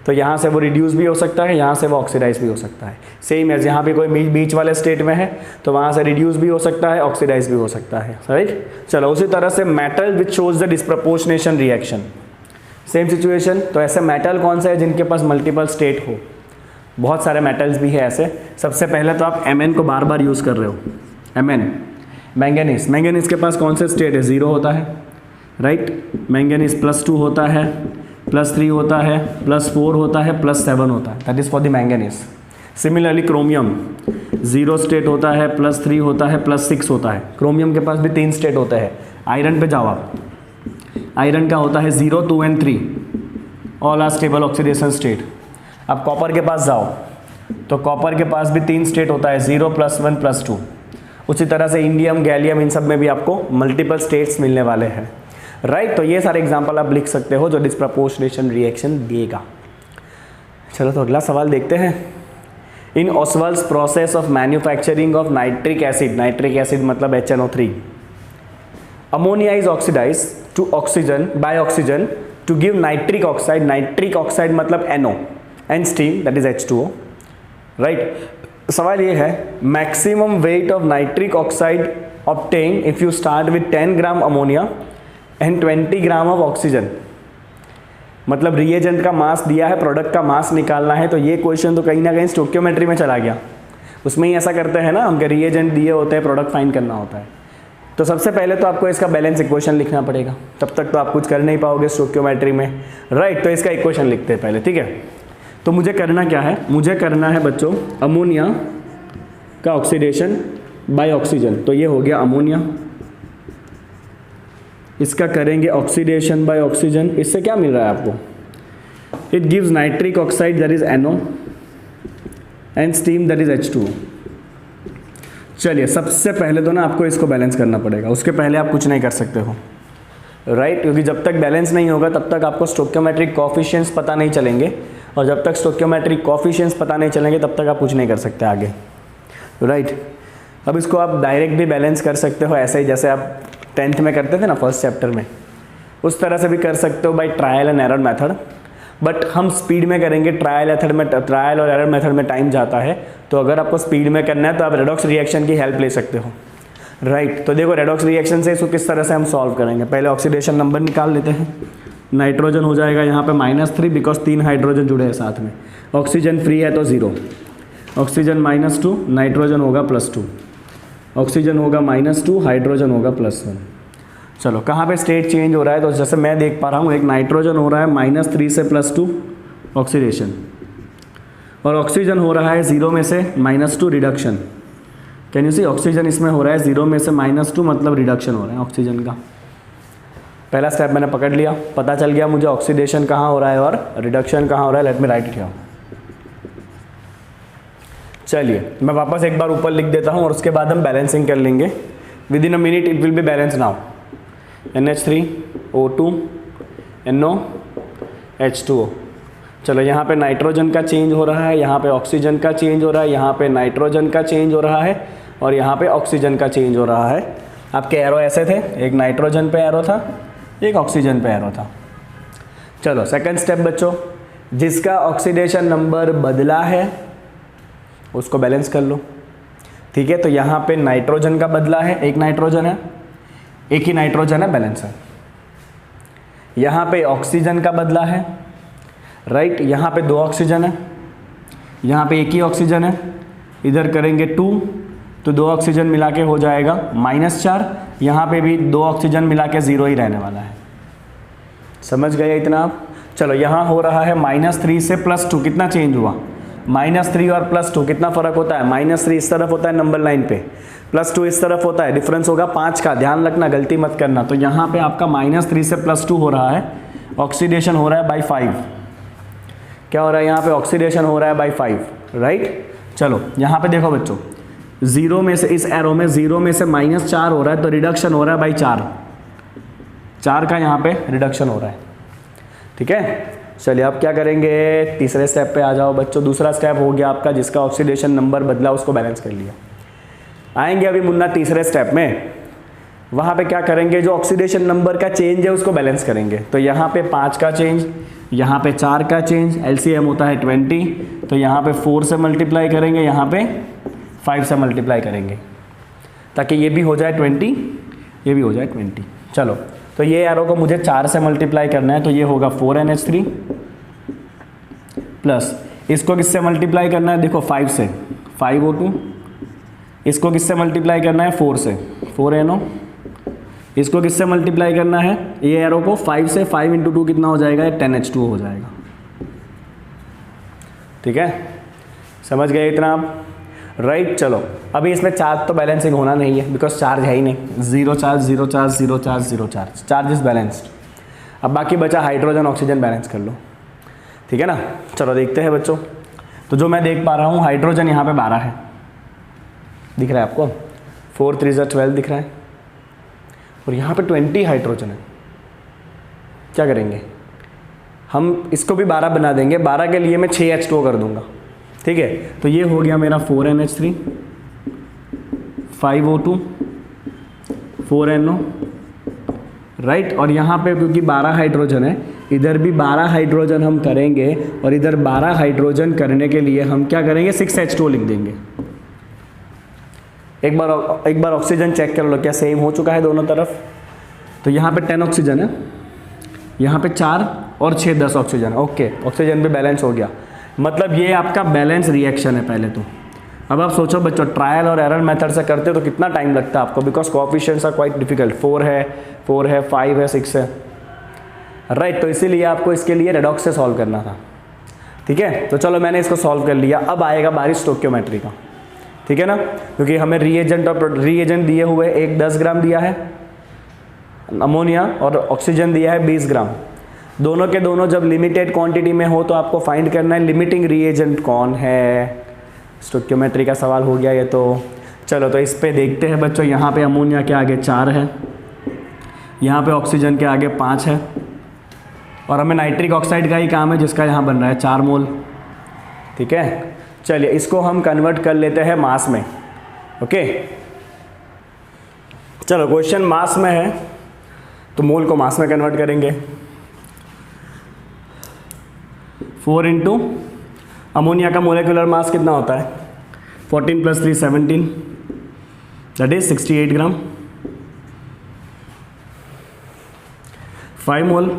Speaker 1: तो यहाँ से वो रिड्यूस भी हो सकता है, यहाँ से वो ऑक्सीडाइज भी हो सकता है। सेम एज यहाँ पे कोई बीच वाले स्टेट में है तो वहाँ से रिड्यूस भी हो सकता है, ऑक्सीडाइज भी हो सकता है, राइट। चलो उसी तरह से metal which shows the disproportionation reaction, same situation. तो ऐसे मेटल कौन से है जिनके पास मल्टीपल स्टेट हो? बहुत सारे मेटल्स भी है ऐसे। सबसे पहले तो आप Mn को बार बार यूज़ कर रहे हो, Mn, मैंगनीज, मैंगनीज के पास कौन से स्टेट है? 0 होता है, राइट। मैंगनीज +2 होता है, +3 होता है, +4 होता है, +7 होता है, that is for the manganese. Similarly chromium 0 state होता है, +3 होता है, +6 होता है। क्रोमियम के पास भी 3 स्टेट होते हैं। आयरन पे जाओ आप, आयरन का होता है 0 2 and 3, all are stable oxidation state. अब कॉपर के पास जाओ तो कॉपर के पास भी 3 स्टेट होता है, 0 +1 +2। उसी तरह से इंडियम, गैलियम, इन सब में भी आपको मल्टीपल स्टेट्स मिलने वाले हैं, राइट। तो ये सारे एग्जांपल आप लिख सकते हो जो डिस्प्रपोर्शनेशन रिएक्शन देगा। चलो तो अगला सवाल देखते हैं। In Ostwald's process of manufacturing of nitric acid, nitric acid मतलब HNO3, ammonia is oxidise to oxygen by oxygen to give nitric oxide, nitric oxide मतलब NO, and steam that is H2O, right. सवाल ये है maximum weight of nitric oxide obtain if you start with 10 gram ammonia and 20 gram of oxygen. मतलब रिएजेंट का मास दिया है, प्रोडक्ट का मास निकालना है। तो ये क्वेश्चन तो कहीं ना कहीं स्टोइकियोमेट्री में चला गया, उसमें ही ऐसा करते हैं ना हम, रिएजेंट दिए होते हैं, प्रोडक्ट फाइंड करना होता है। तो सबसे पहले तो आपको इसका बैलेंस इक्वेशन लिखना पड़ेगा, तब तक तो आप कुछ कर नहीं पाओगे स्टोइकियोमेट्री में, राइट। तो इसका इक्वेशन लिखते हैं पहले, ठीक है। तो मुझे करना क्या है? मुझे करना है बच्चों अमोनिया का ऑक्सीडेशन बाय ऑक्सीजन। तो ये हो गया अमोनिया, इसका करेंगे ऑक्सीडेशन बाय ऑक्सीजन। इससे क्या मिल रहा है आपको? It gives nitric oxide that is NO and steam that is H2O। चलिए सबसे पहले तो ना आपको इसको बैलेंस करना पड़ेगा, उसके पहले आप कुछ नहीं कर सकते हो, राइट। क्योंकि जब तक बैलेंस नहीं होगा तब तक आपको स्टोइकियोमेट्रिक कोएफिशिएंट्स पता नहीं चलेंगे, और जब तक स्टोइकियोमेट्रिक कोएफिशिएंट्स पता नहीं चलेंगे तब तक आप कुछ नहीं कर सकते आगे, राइट। अब इसको आप डायरेक्ट भी बैलेंस कर सकते हो, ऐसे ही जैसे आप 10th में करते थे ना फर्स्ट चैप्टर में, उस तरह से भी कर सकते हो by trial and error method. But हम स्पीड में करेंगे, ट्रायल और एरर मेथड में टाइम जाता है। तो अगर आपको स्पीड में करना है तो आप रेडॉक्स रिएक्शन की हेल्प ले सकते हो, राइट। तो देखो रेडॉक्स रिएक्शन से इसको किस तरह से हम सॉल्व करेंगे। पहले ऑक्सीडेशन नंबर निकाल लेते हैं। नाइट्रोजन हो जाएगा यहाँ पे -3 बिकॉज 3 हाइड्रोजन जुड़े हैं साथ में। ऑक्सीजन फ्री है तो 0, ऑक्सीजन -2, नाइट्रोजन होगा +2, ऑक्सीजन होगा -2, हाइड्रोजन होगा +1। चलो कहाँ पे स्टेट चेंज हो रहा है? तो जैसे मैं देख पा रहा हूँ एक नाइट्रोजन हो रहा है -3 से +2 ऑक्सीडेशन, और ऑक्सीजन हो रहा है 0 में से -2 reduction. Can you see? Oxygen इसमें हो रहा है 0 में से -2 मतलब रिडक्शन हो रहा है ऑक्सीजन का। पहला स्टेप मैंने पकड़ लिया, पता चल गया मुझे ऑक्सीडेशन कहाँ हो रहा है और रिडक्शन कहाँ हो रहा है। Let me right it here. चलिए मैं वापस एक बार ऊपर लिख देता हूँ और उसके बाद हम बैलेंसिंग कर लेंगे। With in a minute it will be balance now. NH3 O2 NO H2O। चलो यहाँ पे नाइट्रोजन का चेंज हो रहा है, यहाँ पे ऑक्सीजन का चेंज हो रहा है, यहाँ पे नाइट्रोजन का चेंज हो रहा है, और यहाँ पे ऑक्सीजन का चेंज हो रहा है। आपके एरो ऐसे थे, एक नाइट्रोजन पे एरो था, एक ऑक्सीजन पे एरो था। चलो सेकंड स्टेप बच्चों, जिसका ऑक्सीडेशन नंबर बदला है उसको बैलेंस कर लो, ठीक है। तो यहाँ पे नाइट्रोजन का बदला है, एक नाइट्रोजन है, एक ही नाइट्रोजन है, बैलेंस है। यहाँ पे ऑक्सीजन का बदला है, राइट। यहाँ पे 2 ऑक्सीजन है, यहाँ पे एक ही ऑक्सीजन है, इधर करेंगे 2 तो 2 ऑक्सीजन मिला के हो जाएगा -4। यहाँ पे भी 2 ऑक्सीजन मिला के 0 ही रहने वाला है। समझ गए इतना आप? चलो यहाँ हो रहा है -3 से +2, कितना चेंज हुआ? -3 और +2 कितना फ़र्क होता है? -3 इस तरफ होता है नंबर लाइन पे, +2 इस तरफ होता है, डिफरेंस होगा 5 का, ध्यान रखना, गलती मत करना। तो यहाँ पे आपका -3 से +2 हो रहा है, ऑक्सीडेशन हो रहा है बाई 5। क्या हो रहा है यहाँ पे? ऑक्सीडेशन हो रहा है बाई 5, राइट। चलो यहाँ पे देखो बच्चों, 0 में से, इस एरो में 0 में से -4 हो रहा है, तो रिडक्शन हो रहा है बाई 4 का यहाँ पे रिडक्शन हो रहा है, ठीक है। चलिए अब क्या करेंगे, तीसरे स्टेप पे आ जाओ बच्चों। दूसरा स्टेप हो गया आपका, जिसका ऑक्सीडेशन नंबर बदला उसको बैलेंस कर लिया। आएंगे अभी मुन्ना तीसरे स्टेप में, वहाँ पे क्या करेंगे, जो ऑक्सीडेशन नंबर का चेंज है उसको बैलेंस करेंगे। तो यहाँ पे 5 का चेंज, यहाँ पे 4 का चेंज, LCM होता है 20, तो यहाँ पे 4 से मल्टीप्लाई करेंगे, यहाँ पे 5 से मल्टीप्लाई करेंगे, ताकि ये भी हो जाए 20, ये भी हो जाए 20। चलो, तो ये एरो को मुझे 4 से मल्टीप्लाई करना है, तो ये होगा 4NH3 प्लस इसको किससे मल्टीप्लाई करना है, देखो 5 से 5O2, इसको किससे मल्टीप्लाई करना है, 4 से 4NO, इसको किससे मल्टीप्लाई करना है, ये एरो को 5 से, 5 × 2 कितना हो जाएगा, 10H2 हो जाएगा, ठीक है। समझ गए इतना आप, राइट। चलो अभी इसमें चार्ज तो बैलेंसिंग होना नहीं है, बिकॉज चार्ज है ही नहीं, 0 charge 0 charge 0 charge 0 charge, charge is balanced. अब बाकी बचा हाइड्रोजन ऑक्सीजन, बैलेंस कर लो, ठीक है ना। चलो देखते हैं बच्चों, तो जो मैं देख पा रहा हूँ, हाइड्रोजन यहाँ पे 12 है, दिख रहा है आपको, 4 3 12 दिख रहा है, और यहाँ पे 20 हाइड्रोजन है। क्या करेंगे हम, इसको भी 12 बना देंगे, 12 के लिए मैं 6H2 कर दूंगा, ठीक है। तो ये हो गया मेरा 4NH3, 5O2, 4NO, राइट। और यहाँ पे क्योंकि 12 हाइड्रोजन है, इधर भी 12 हाइड्रोजन हम करेंगे, और इधर 12 हाइड्रोजन करने के लिए हम क्या करेंगे, 6H2 लिख देंगे। एक बार ऑक्सीजन चेक कर लो, क्या सेम हो चुका है दोनों तरफ। तो यहाँ पे 10 ऑक्सीजन है, यहाँ पे 4 और 6 10 ऑक्सीजन, ओके, ऑक्सीजन भी बैलेंस हो गया। मतलब ये आपका बैलेंस रिएक्शन है पहले तो। अब आप सोचो बच्चों, ट्रायल और एरर मेथड से करते हो तो कितना टाइम लगता है आपको, because coefficients are quite difficult, 4 है 5 है 6 है, राइट। तो इसीलिए आपको इसके लिए रेडॉक्स से सॉल्व करना था, ठीक है। तो चलो मैंने इसको सॉल्व कर लिया। अब आएगा बारी स्टोइकियोमेट्री का, ठीक है ना, क्योंकि हमें रिएजेंट दिए हुए, एक 10 ग्राम दिया है अमोनिया और ऑक्सीजन दिया है 20 ग्राम। दोनों के दोनों जब लिमिटेड क्वांटिटी में हो तो आपको फाइंड करना है लिमिटिंग रिएजेंट कौन है। स्टोइकियोमेट्री का सवाल हो गया ये तो। चलो तो इस पे देखते हैं बच्चों, यहाँ पे अमोनिया के आगे 4 है, यहाँ पे ऑक्सीजन के आगे 5 है, और हमें नाइट्रिक ऑक्साइड का ही काम है जिसका यहाँ बन रहा है 4 मोल, ठीक है। चलिए इसको हम कन्वर्ट कर लेते हैं मास में, ओके। चलो क्वेश्चन मास में है तो मोल को मास में कन्वर्ट करेंगे। 4 इंटू अमोनिया का मोलिकुलर मास कितना होता है, 14 + 3 17, that is 68 gram. 5 mole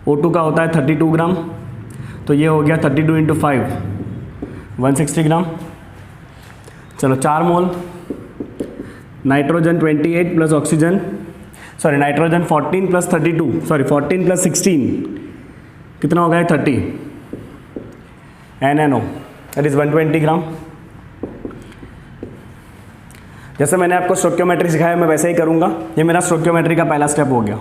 Speaker 1: O2 का होता है 32 ग्राम, तो ये हो गया 32 × 5 160 ग्राम। चलो 4 mole nitrogen 28 plus oxygen, sorry nitrogen 14 + 32, sorry 14 + 16 कितना हो गया 30, NNO दैट इज 120 ग्राम। जैसे मैंने आपको स्टोइकियोमेट्री सिखाया मैं वैसे ही करूँगा। ये मेरा स्टोइकियोमेट्री का पहला स्टेप हो गया।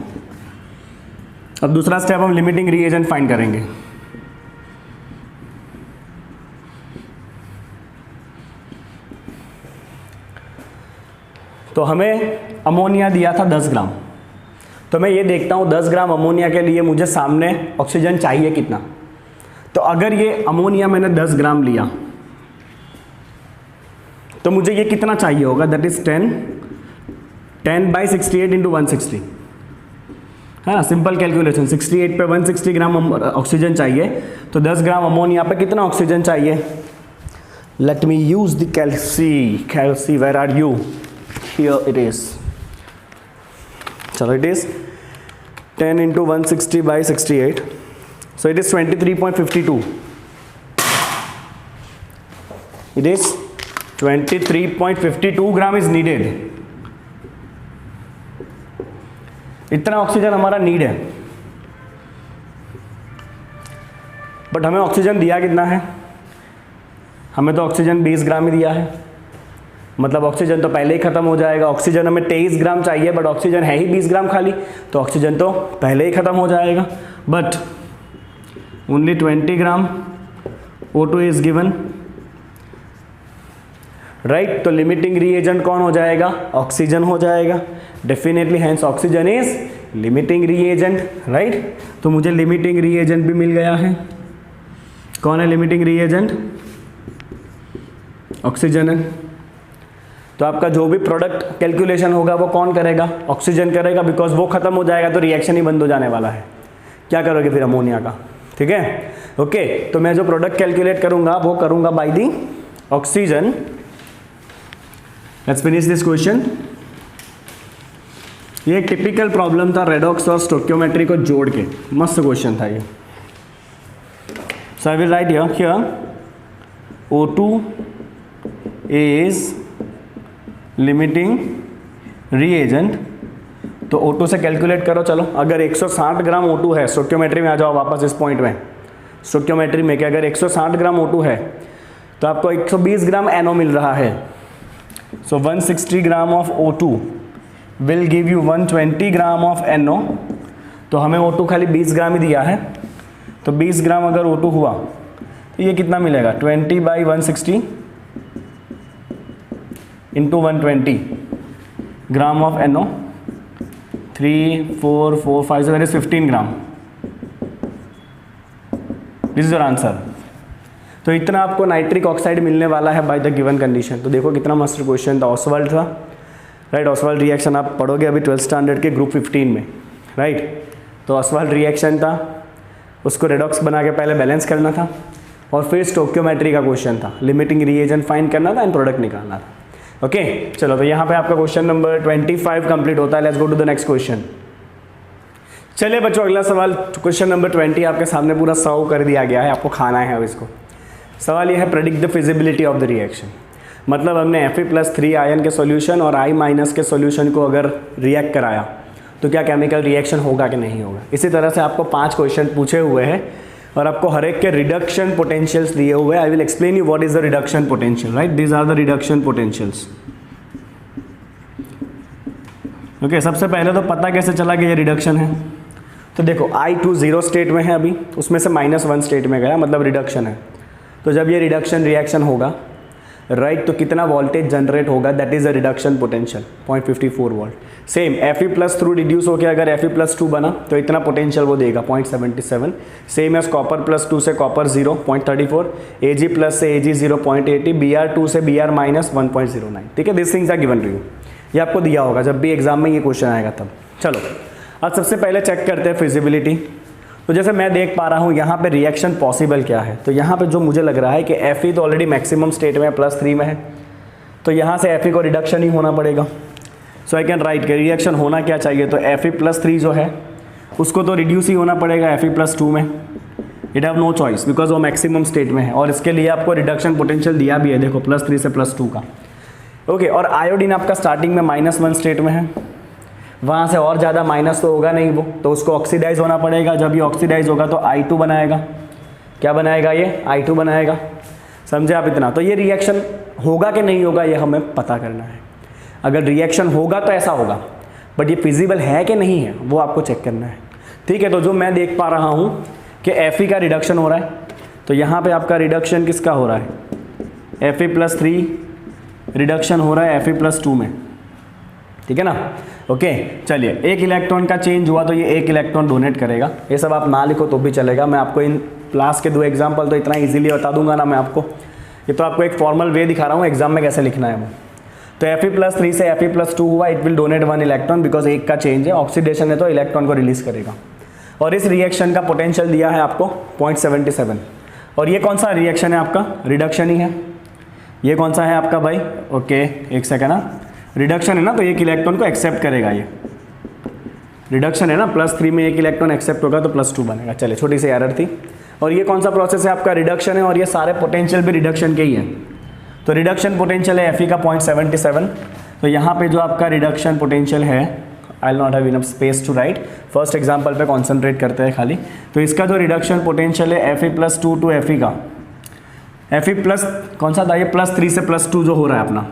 Speaker 1: अब दूसरा स्टेप हम लिमिटिंग रिएजेंट फाइंड करेंगे। तो हमें अमोनिया दिया था 10 ग्राम, तो मैं ये देखता हूँ 10 ग्राम अमोनिया के लिए मुझे सामने ऑक्सीजन चाहिए कितना। तो अगर ये अमोनिया मैंने 10 ग्राम लिया तो मुझे ये कितना चाहिए होगा, दैट इज 10/68 × 160, है ना, सिंपल कैलकुलेशन। 68 पे 160 ग्राम ऑक्सीजन चाहिए, तो 10 ग्राम अमोनिया पे कितना ऑक्सीजन चाहिए। Let me use the calci, where are you, here it is. चलो it is 10 × 160/68, so it is 23.52, it is 23.52 gram is needed. इतना ऑक्सीजन हमारा नीड है, बट हमें ऑक्सीजन दिया कितना है, हमें तो ऑक्सीजन 20 ग्राम ही दिया है, मतलब ऑक्सीजन तो पहले ही खत्म हो जाएगा। ऑक्सीजन हमें 23 ग्राम चाहिए बट ऑक्सीजन है ही 20 ग्राम खाली, तो ऑक्सीजन तो पहले ही खत्म हो जाएगा। But only 20 gram O2 is given, right. तो लिमिटिंग रिएजेंट कौन हो जाएगा? ऑक्सीजन हो जाएगा definitely, hence oxygen is limiting reagent, right. तो मुझे लिमिटिंग रिएजेंट भी मिल गया है। कौन है लिमिटिंग रिएजेंट? ऑक्सीजन है। तो आपका जो भी प्रोडक्ट कैलकुलेशन होगा वो कौन करेगा? ऑक्सीजन करेगा, बिकॉज वो खत्म हो जाएगा तो रिएक्शन ही बंद हो जाने वाला है। क्या करोगे फिर? अमोनिया का, ठीक है, ओके। तो मैं जो प्रोडक्ट कैलकुलेट करूंगा वो करूंगा by the oxygen. Let's finish this question. ये एक टिपिकल प्रॉब्लम था रेडॉक्स और स्टोइकियोमेट्री को जोड़ के, मस्त क्वेश्चन था ये। So I will write here O2 is limiting reagent. तो O2 से कैलकुलेट करो। चलो, अगर 160 ग्राम O2 है, स्टोइकियोमेट्री में आ जाओ वापस इस पॉइंट में। स्टोइकियोमेट्री में कि अगर 160 ग्राम O2 है तो आपको 120 ग्राम NO मिल रहा है। सो 160 gram of O2 will give you 120 gram of NO। तो हमें O2 खाली 20 ग्राम ही दिया है, तो 20 ग्राम अगर O2 हुआ तो ये कितना मिलेगा? 20/160 into 120 gram of NO। 3 4 4 5 so that is 15 gram. This is your answer. तो इतना आपको नाइट्रिक ऑक्साइड मिलने वाला है बाय द गिवन कंडीशन। तो देखो कितना मस्त क्वेश्चन था, ऑसवाल्ड था, राइट। ऑसवाल्ड रिएक्शन आप पढ़ोगे अभी 12th स्टैंडर्ड के ग्रुप 15 में, राइट। तो ऑसवाल्ड रिएक्शन था, उसको रेडॉक्स बना के पहले बैलेंस करना था और फिर स्टोइकियोमेट्री का क्वेश्चन था, लिमिटिंग रिएजेंट फाइंड करना था एंड प्रोडक्ट निकालना था। ओके चलो, तो यहाँ पे आपका क्वेश्चन नंबर 25 कंप्लीट होता है। Let's go to the next question. चलिए बच्चों, अगला सवाल क्वेश्चन नंबर 20 आपके सामने पूरा सर्व कर दिया गया है, आपको खाना है अब इसको। सवाल यह है, predict the feasibility of the reaction. मतलब हमने Fe+3 आयन के सॉल्यूशन और I- के सॉल्यूशन को अगर रिएक्ट कराया तो क्या केमिकल रिएक्शन होगा कि नहीं होगा। इसी तरह से आपको 5 क्वेश्चन पूछे हुए हैं और आपको हर एक के रिडक्शन पोटेंशियल्स दिए हुए हैं। I will explain you what is the reduction potential, right. These are the reduction potentials. Okay, सबसे पहले तो पता कैसे चला कि ये रिडक्शन है। तो देखो I2 0 स्टेट में है अभी, उसमें से -1 स्टेट में गया, मतलब रिडक्शन है। तो जब ये रिडक्शन रिएक्शन होगा, राइट, तो कितना वोल्टेज जनरेट होगा, that is a reduction potential 0.54 volt. Same Fe+2 reduce होकर अगर Fe+2 बना तो इतना पोटेंशियल वो देगा 0.77। सेम एज कॉपर+2 से कॉपर 0 0.34, Ag+ से Ag 0.80, Br2 से Br- 1.09। ठीक है, this things are given to you. ये आपको दिया होगा जब भी एग्जाम में ये क्वेश्चन आएगा तब। चलो अब सबसे पहले चेक करते हैं फिजिबिलिटी। तो जैसे मैं देख पा रहा हूँ यहाँ पे रिएक्शन पॉसिबल क्या है। तो यहाँ पे जो मुझे लग रहा है कि Fe तो ऑलरेडी मैक्सिमम स्टेट में +3 में है, तो यहाँ से Fe को रिडक्शन ही होना पड़ेगा। सो आई कैन राइट के रिएक्शन होना क्या चाहिए, तो Fe+3 जो है उसको तो रिड्यूस ही होना पड़ेगा Fe+2 में। It have no choice because वो मैक्सिमम स्टेट में है और इसके लिए आपको रिडक्शन पोटेंशियल दिया भी है, देखो +3 से +2 का। ओके, और आयोडीन आपका स्टार्टिंग में -1 स्टेट में है, वहाँ से और ज़्यादा माइनस तो होगा नहीं वो, तो उसको ऑक्सीडाइज होना पड़ेगा। जब ये ऑक्सीडाइज होगा तो I2 बनाएगा। क्या बनाएगा ये? I2 बनाएगा। समझे आप इतना? तो ये रिएक्शन होगा कि नहीं होगा ये हमें पता करना है। अगर रिएक्शन होगा तो ऐसा होगा, बट ये फिजिबल है कि नहीं है वो आपको चेक करना है। ठीक है, तो जो मैं देख पा रहा हूँ कि Fe का रिडक्शन हो रहा है, तो यहाँ पर आपका रिडक्शन किसका हो रहा है? Fe+3 रिडक्शन हो रहा है Fe+2 में। ठीक है ना? ओके चलिए, एक इलेक्ट्रॉन का चेंज हुआ तो ये एक इलेक्ट्रॉन डोनेट करेगा। ये सब आप ना लिखो तो भी चलेगा, मैं आपको इन क्लास के 2 एग्जाम्पल तो इतना इजीली बता दूंगा ना मैं आपको। ये तो आपको एक फॉर्मल वे दिखा रहा हूँ एग्जाम में कैसे लिखना है वो। तो Fe+3 से Fe+2 हुआ, it will donate 1 electron because एक का चेंज है, ऑक्सीडेशन है तो इलेक्ट्रॉन को रिलीज करेगा। और इस रिएक्शन का पोटेंशियल दिया है आपको 0.77। और ये कौन सा रिएक्शन है आपका? रिडक्शन ही है। ये कौन सा है आपका भाई? ओके एक सेकेंड ना, रिडक्शन है ना, तो एक इलेक्ट्रॉन को एक्सेप्ट करेगा। ये रिडक्शन है ना, +3 में एक इलेक्ट्रॉन एक्सेप्ट होगा तो +2 बनेगा। चलिए, छोटी सी एरर थी। और ये कौन सा प्रोसेस है आपका? रिडक्शन है, और ये सारे पोटेंशियल भी रिडक्शन के ही हैं। तो रिडक्शन पोटेंशियल है Fe का 0.77। तो यहाँ पे जो आपका रिडक्शन पोटेंशियल है, I will not have enough space to write, first example पे कॉन्सेंट्रेट करते हैं खाली। तो इसका जो रिडक्शन पोटेंशियल है Fe+2 टू Fe का, Fe प्लस कौन सा था ये, +3 से +2 जो हो रहा है अपना,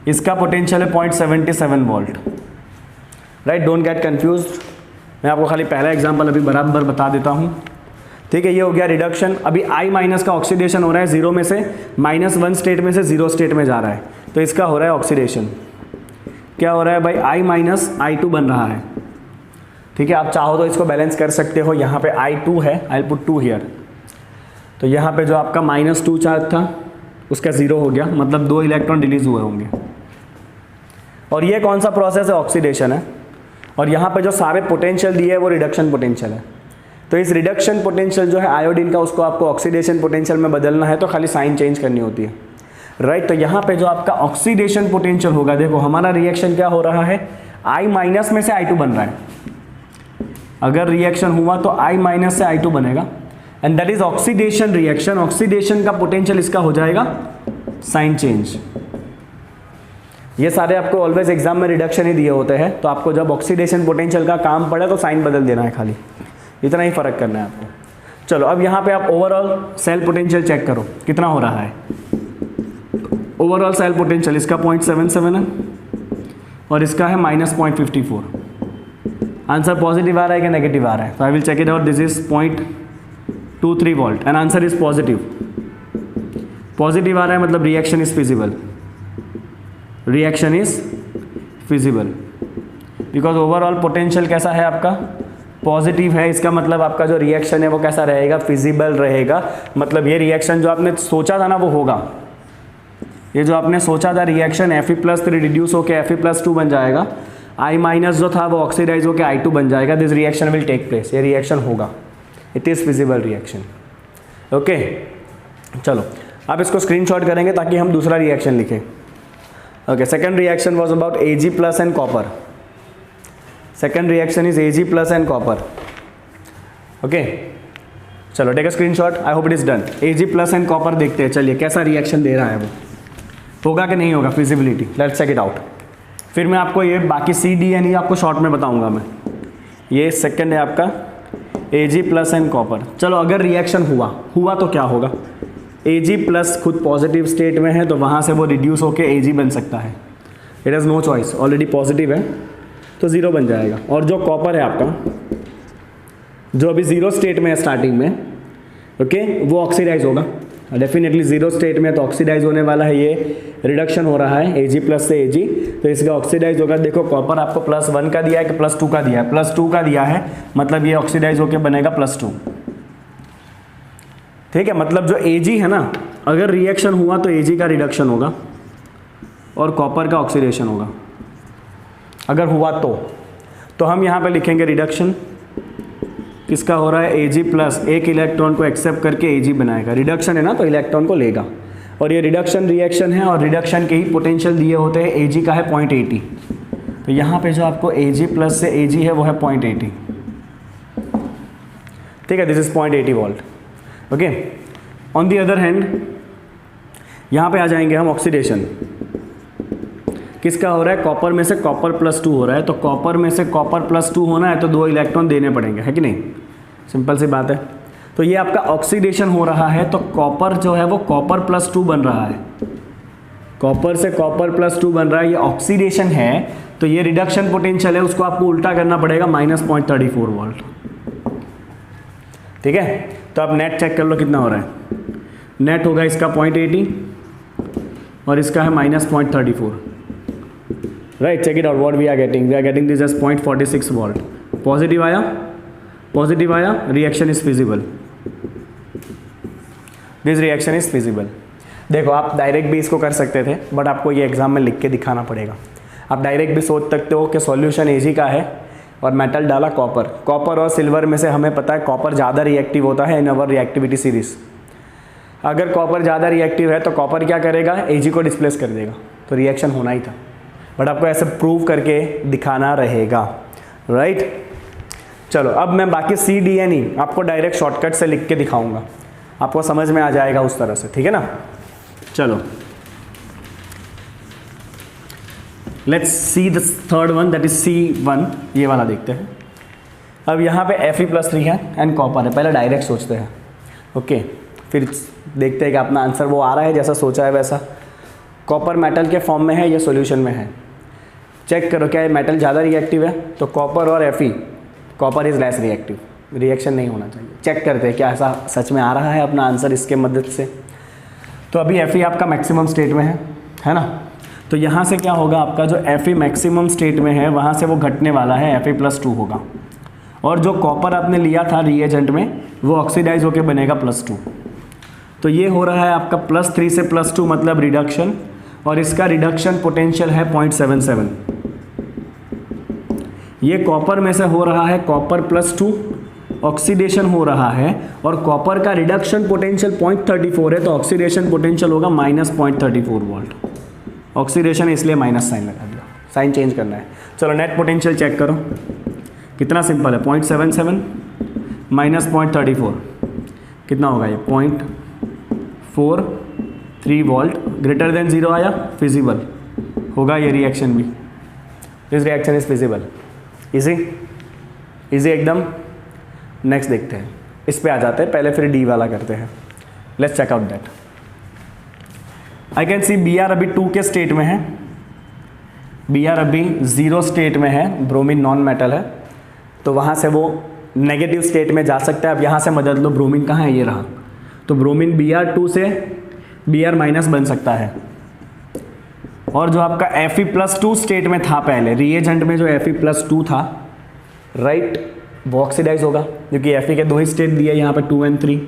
Speaker 1: इसका पोटेंशियल है 0.77 volt, right. Don't get confuse, मैं आपको खाली पहला एग्जांपल अभी बराबर बता देता हूँ, ठीक है। ये हो गया रिडक्शन। अभी I माइनस का ऑक्सीडेशन हो रहा है, 0 में से -1 स्टेट में से 0 स्टेट में जा रहा है, तो इसका हो रहा है ऑक्सीडेशन। क्या हो रहा है भाई, I माइनस I2 बन रहा है, ठीक है। आप चाहो तो इसको बैलेंस कर सकते हो, यहाँ पे I2 है, आई विल पुट 2 हियर, तो यहाँ पे जो आपका -2 चार्ज था उसका 0 हो गया, मतलब 2 इलेक्ट्रॉन रिलीज हुए होंगे। और ये कौन सा प्रोसेस है, ऑक्सीडेशन है। और यहाँ पे जो सारे पोटेंशियल दिए है वो रिडक्शन पोटेंशियल है। तो इस रिडक्शन पोटेंशियल जो है आयोडीन का, उसको आपको ऑक्सीडेशन पोटेंशियल में बदलना है, तो खाली साइन चेंज करनी होती है, राइट। तो यहाँ पे जो आपका ऑक्सीडेशन पोटेंशियल होगा, देखो हमारा रिएक्शन क्या हो रहा है, I माइनस में से I2 बन रहा है। अगर रिएक्शन हुआ तो I माइनस से I2 बनेगा, and that is oxidation reaction. Oxidation का पोटेंशियल इसका हो जाएगा साइन चेंज। ये सारे आपको ऑलवेज एग्जाम में रिडक्शन ही दिए होते हैं, तो आपको जब ऑक्सीडेशन पोटेंशियल का काम पड़े तो साइन बदल देना है, खाली इतना ही फर्क करना है आपको। चलो अब यहाँ पे आप ओवरऑल सेल पोटेंशियल चेक करो कितना हो रहा है। ओवरऑल सेल पोटेंशियल इसका 0.77 है और इसका है -0.54। आंसर पॉजिटिव आ रहा है कि नेगेटिव आ रहा है, तो I will check it out. This is 0.23 volt and answer is positive. Positive आ रहा है मतलब reaction is feasible, reaction is feasible, because overall potential कैसा है आपका, पॉजिटिव है। इसका मतलब आपका जो रिएक्शन है वो कैसा रहेगा, फिजिबल रहेगा। मतलब ये रिएक्शन जो आपने सोचा था ना वो होगा। ये जो आपने सोचा था रिएक्शन Fe+3 रिड्यूस होकर Fe+2 बन जाएगा, I माइनस जो था वो ऑक्सीडाइज होकर I2 बन जाएगा। This reaction will take place, ये रिएक्शन होगा, it is feasible reaction, okay. चलो आप इसको स्क्रीनशॉट करेंगे ताकि हम दूसरा रिएक्शन लिखें, okay. Second reaction was about Ag+ and copper. Second reaction is Ag+ and copper, okay. चलो take a screenshot, I hope it is done. Ag+ and copper देखते हैं, चलिए कैसा रिएक्शन दे रहा है वो, होगा कि नहीं होगा, feasibility, let's check it out. फिर मैं आपको ये बाकी C-D-N आपको शॉर्ट में बताऊंगा मैं। ये सेकंड है आपका Ag+ एंड कॉपर। चलो अगर रिएक्शन हुआ तो क्या होगा, Ag+ खुद पॉजिटिव स्टेट में है, तो वहाँ से वो रिड्यूस होकर Ag बन सकता है। It has no choice, already positive है तो 0 बन जाएगा। और जो कॉपर है आपका, जो अभी 0 स्टेट में है स्टार्टिंग में, ओके, वो ऑक्सीडाइज होगा डेफिनेटली। 0 स्टेट में तो ऑक्सीडाइज होने वाला है, ये रिडक्शन हो रहा है Ag+ से Ag, तो इसका ऑक्सीडाइज होगा। देखो कॉपर आपको +1 का दिया है कि +2 का दिया है, +2 का दिया है, मतलब ये ऑक्सीडाइज होकर बनेगा +2, ठीक है। मतलब जो Ag है ना, अगर रिएक्शन हुआ तो Ag का रिडक्शन होगा और कॉपर का ऑक्सीडेशन होगा, अगर हुआ तो हम यहाँ पे लिखेंगे रिडक्शन किसका हो रहा है, Ag+। एक इलेक्ट्रॉन को एक्सेप्ट करके Ag बनाएगा, रिडक्शन है ना तो इलेक्ट्रॉन को लेगा, और ये रिडक्शन रिएक्शन है, और रिडक्शन के ही पोटेंशियल दिए होते हैं। Ag का है 0.80, तो यहाँ पे जो आपको Ag+ से Ag है वो है 0.80, ठीक है। This is 0.80 volt, okay. On the other hand यहाँ पे आ जाएंगे हम, ऑक्सीडेशन किसका हो रहा है, कॉपर में से कॉपर +2 हो रहा है, तो कॉपर में से कॉपर +2 होना है तो 2 इलेक्ट्रॉन देने पड़ेंगे, है कि नहीं, सिंपल सी बात है। तो ये आपका ऑक्सीडेशन हो रहा है, तो कॉपर जो है वो कॉपर +2 बन रहा है, कॉपर से कॉपर +2 बन रहा है, ये ऑक्सीडेशन है। तो ये रिडक्शन पोटेंशियल है, उसको आपको उल्टा करना पड़ेगा, -0.34 वोल्ट, ठीक है। तो आप नेट चेक कर लो कितना हो रहा है, नेट होगा इसका 0.80 और इसका है -0.34, right. Check it out what we are getting this as 0.46 volt. Positive आया, reaction is feasible, this reaction is feasible. देखो आप डायरेक्ट भी इसको कर सकते थे, बट आपको ये एग्जाम में लिख के दिखाना पड़ेगा। आप डायरेक्ट भी सोच सकते हो कि सॉल्यूशन Ag का है और मेटल डाला कॉपर और सिल्वर में से हमें पता है कॉपर ज़्यादा रिएक्टिव होता है इन अवर रिएक्टिविटी सीरीज। अगर कॉपर ज़्यादा रिएक्टिव है तो कॉपर क्या करेगा, Ag को डिस्प्लेस कर देगा, तो रिएक्शन होना ही था। बट आपको ऐसे प्रूव करके दिखाना रहेगा, राइट। चलो अब मैं बाकी C-D-N आपको डायरेक्ट शॉर्टकट से लिख के दिखाऊंगा, आपको समझ में आ जाएगा उस तरह से, ठीक है ना। चलो let's see the third one, that is C1, ये वाला देखते हैं। अब यहाँ पे Fe+3 है एंड कॉपर है, पहले डायरेक्ट सोचते हैं, ओके। फिर देखते हैं कि अपना आंसर वो आ रहा है जैसा सोचा है वैसा। कॉपर मेटल के फॉर्म में है या सॉल्यूशन में है, चेक करो क्या ये मेटल ज़्यादा रिएक्टिव है, तो कॉपर और Fe, copper is less reactive, reaction नहीं होना चाहिए। चेक करते हैं क्या ऐसा सच में आ रहा है अपना आंसर इसके मदद से। तो अभी Fe आपका मैक्सिमम स्टेट में है ना, तो यहाँ से क्या होगा आपका जो Fe मैक्सिमम स्टेट में है वहाँ से वो घटने वाला है, Fe+2 होगा। और जो कॉपर आपने लिया था रिएजेंट में वो ऑक्सीडाइज होकर बनेगा +2। तो ये हो रहा है आपका +3 से +2 मतलब रिडक्शन, और इसका रिडक्शन पोटेंशियल है 0.77। ये कॉपर में से हो रहा है कॉपर +2, ऑक्सीडेशन हो रहा है, और कॉपर का रिडक्शन पोटेंशियल 0.34 है, तो ऑक्सीडेशन पोटेंशियल होगा -0.34 वोल्ट। ऑक्सीडेशन इसलिए माइनस साइन लगा दिया, साइन चेंज करना है। चलो नेट पोटेंशियल चेक करो, कितना सिंपल है, 0.77 माइनस 0.34 कितना होगा ये 0.43 वोल्ट, ग्रेटर देन 0 आया, फिजिबल होगा ये रिएक्शन भी, this reaction is feasible. Easy easy एकदम। नेक्स्ट देखते हैं, इस पे आ जाते हैं, पहले फिर डी वाला करते हैं। Let's check out that. I can see Br अभी 2 के स्टेट में है, Br अभी 0 स्टेट में है, ब्रोमीन नॉन मेटल है, तो वहाँ से वो नेगेटिव स्टेट में जा सकता है। अब यहाँ से मदद लो, ब्रोमीन कहाँ है, ये रहा, तो ब्रोमीन Br2 से Br- बन सकता है। और जो आपका Fe+2 स्टेट में था पहले रिएजेंट में, जो Fe+2 था राइट, वो ऑक्सीडाइज होगा, क्योंकि Fe के 2 ही स्टेट दिए यहाँ पे 2 और 3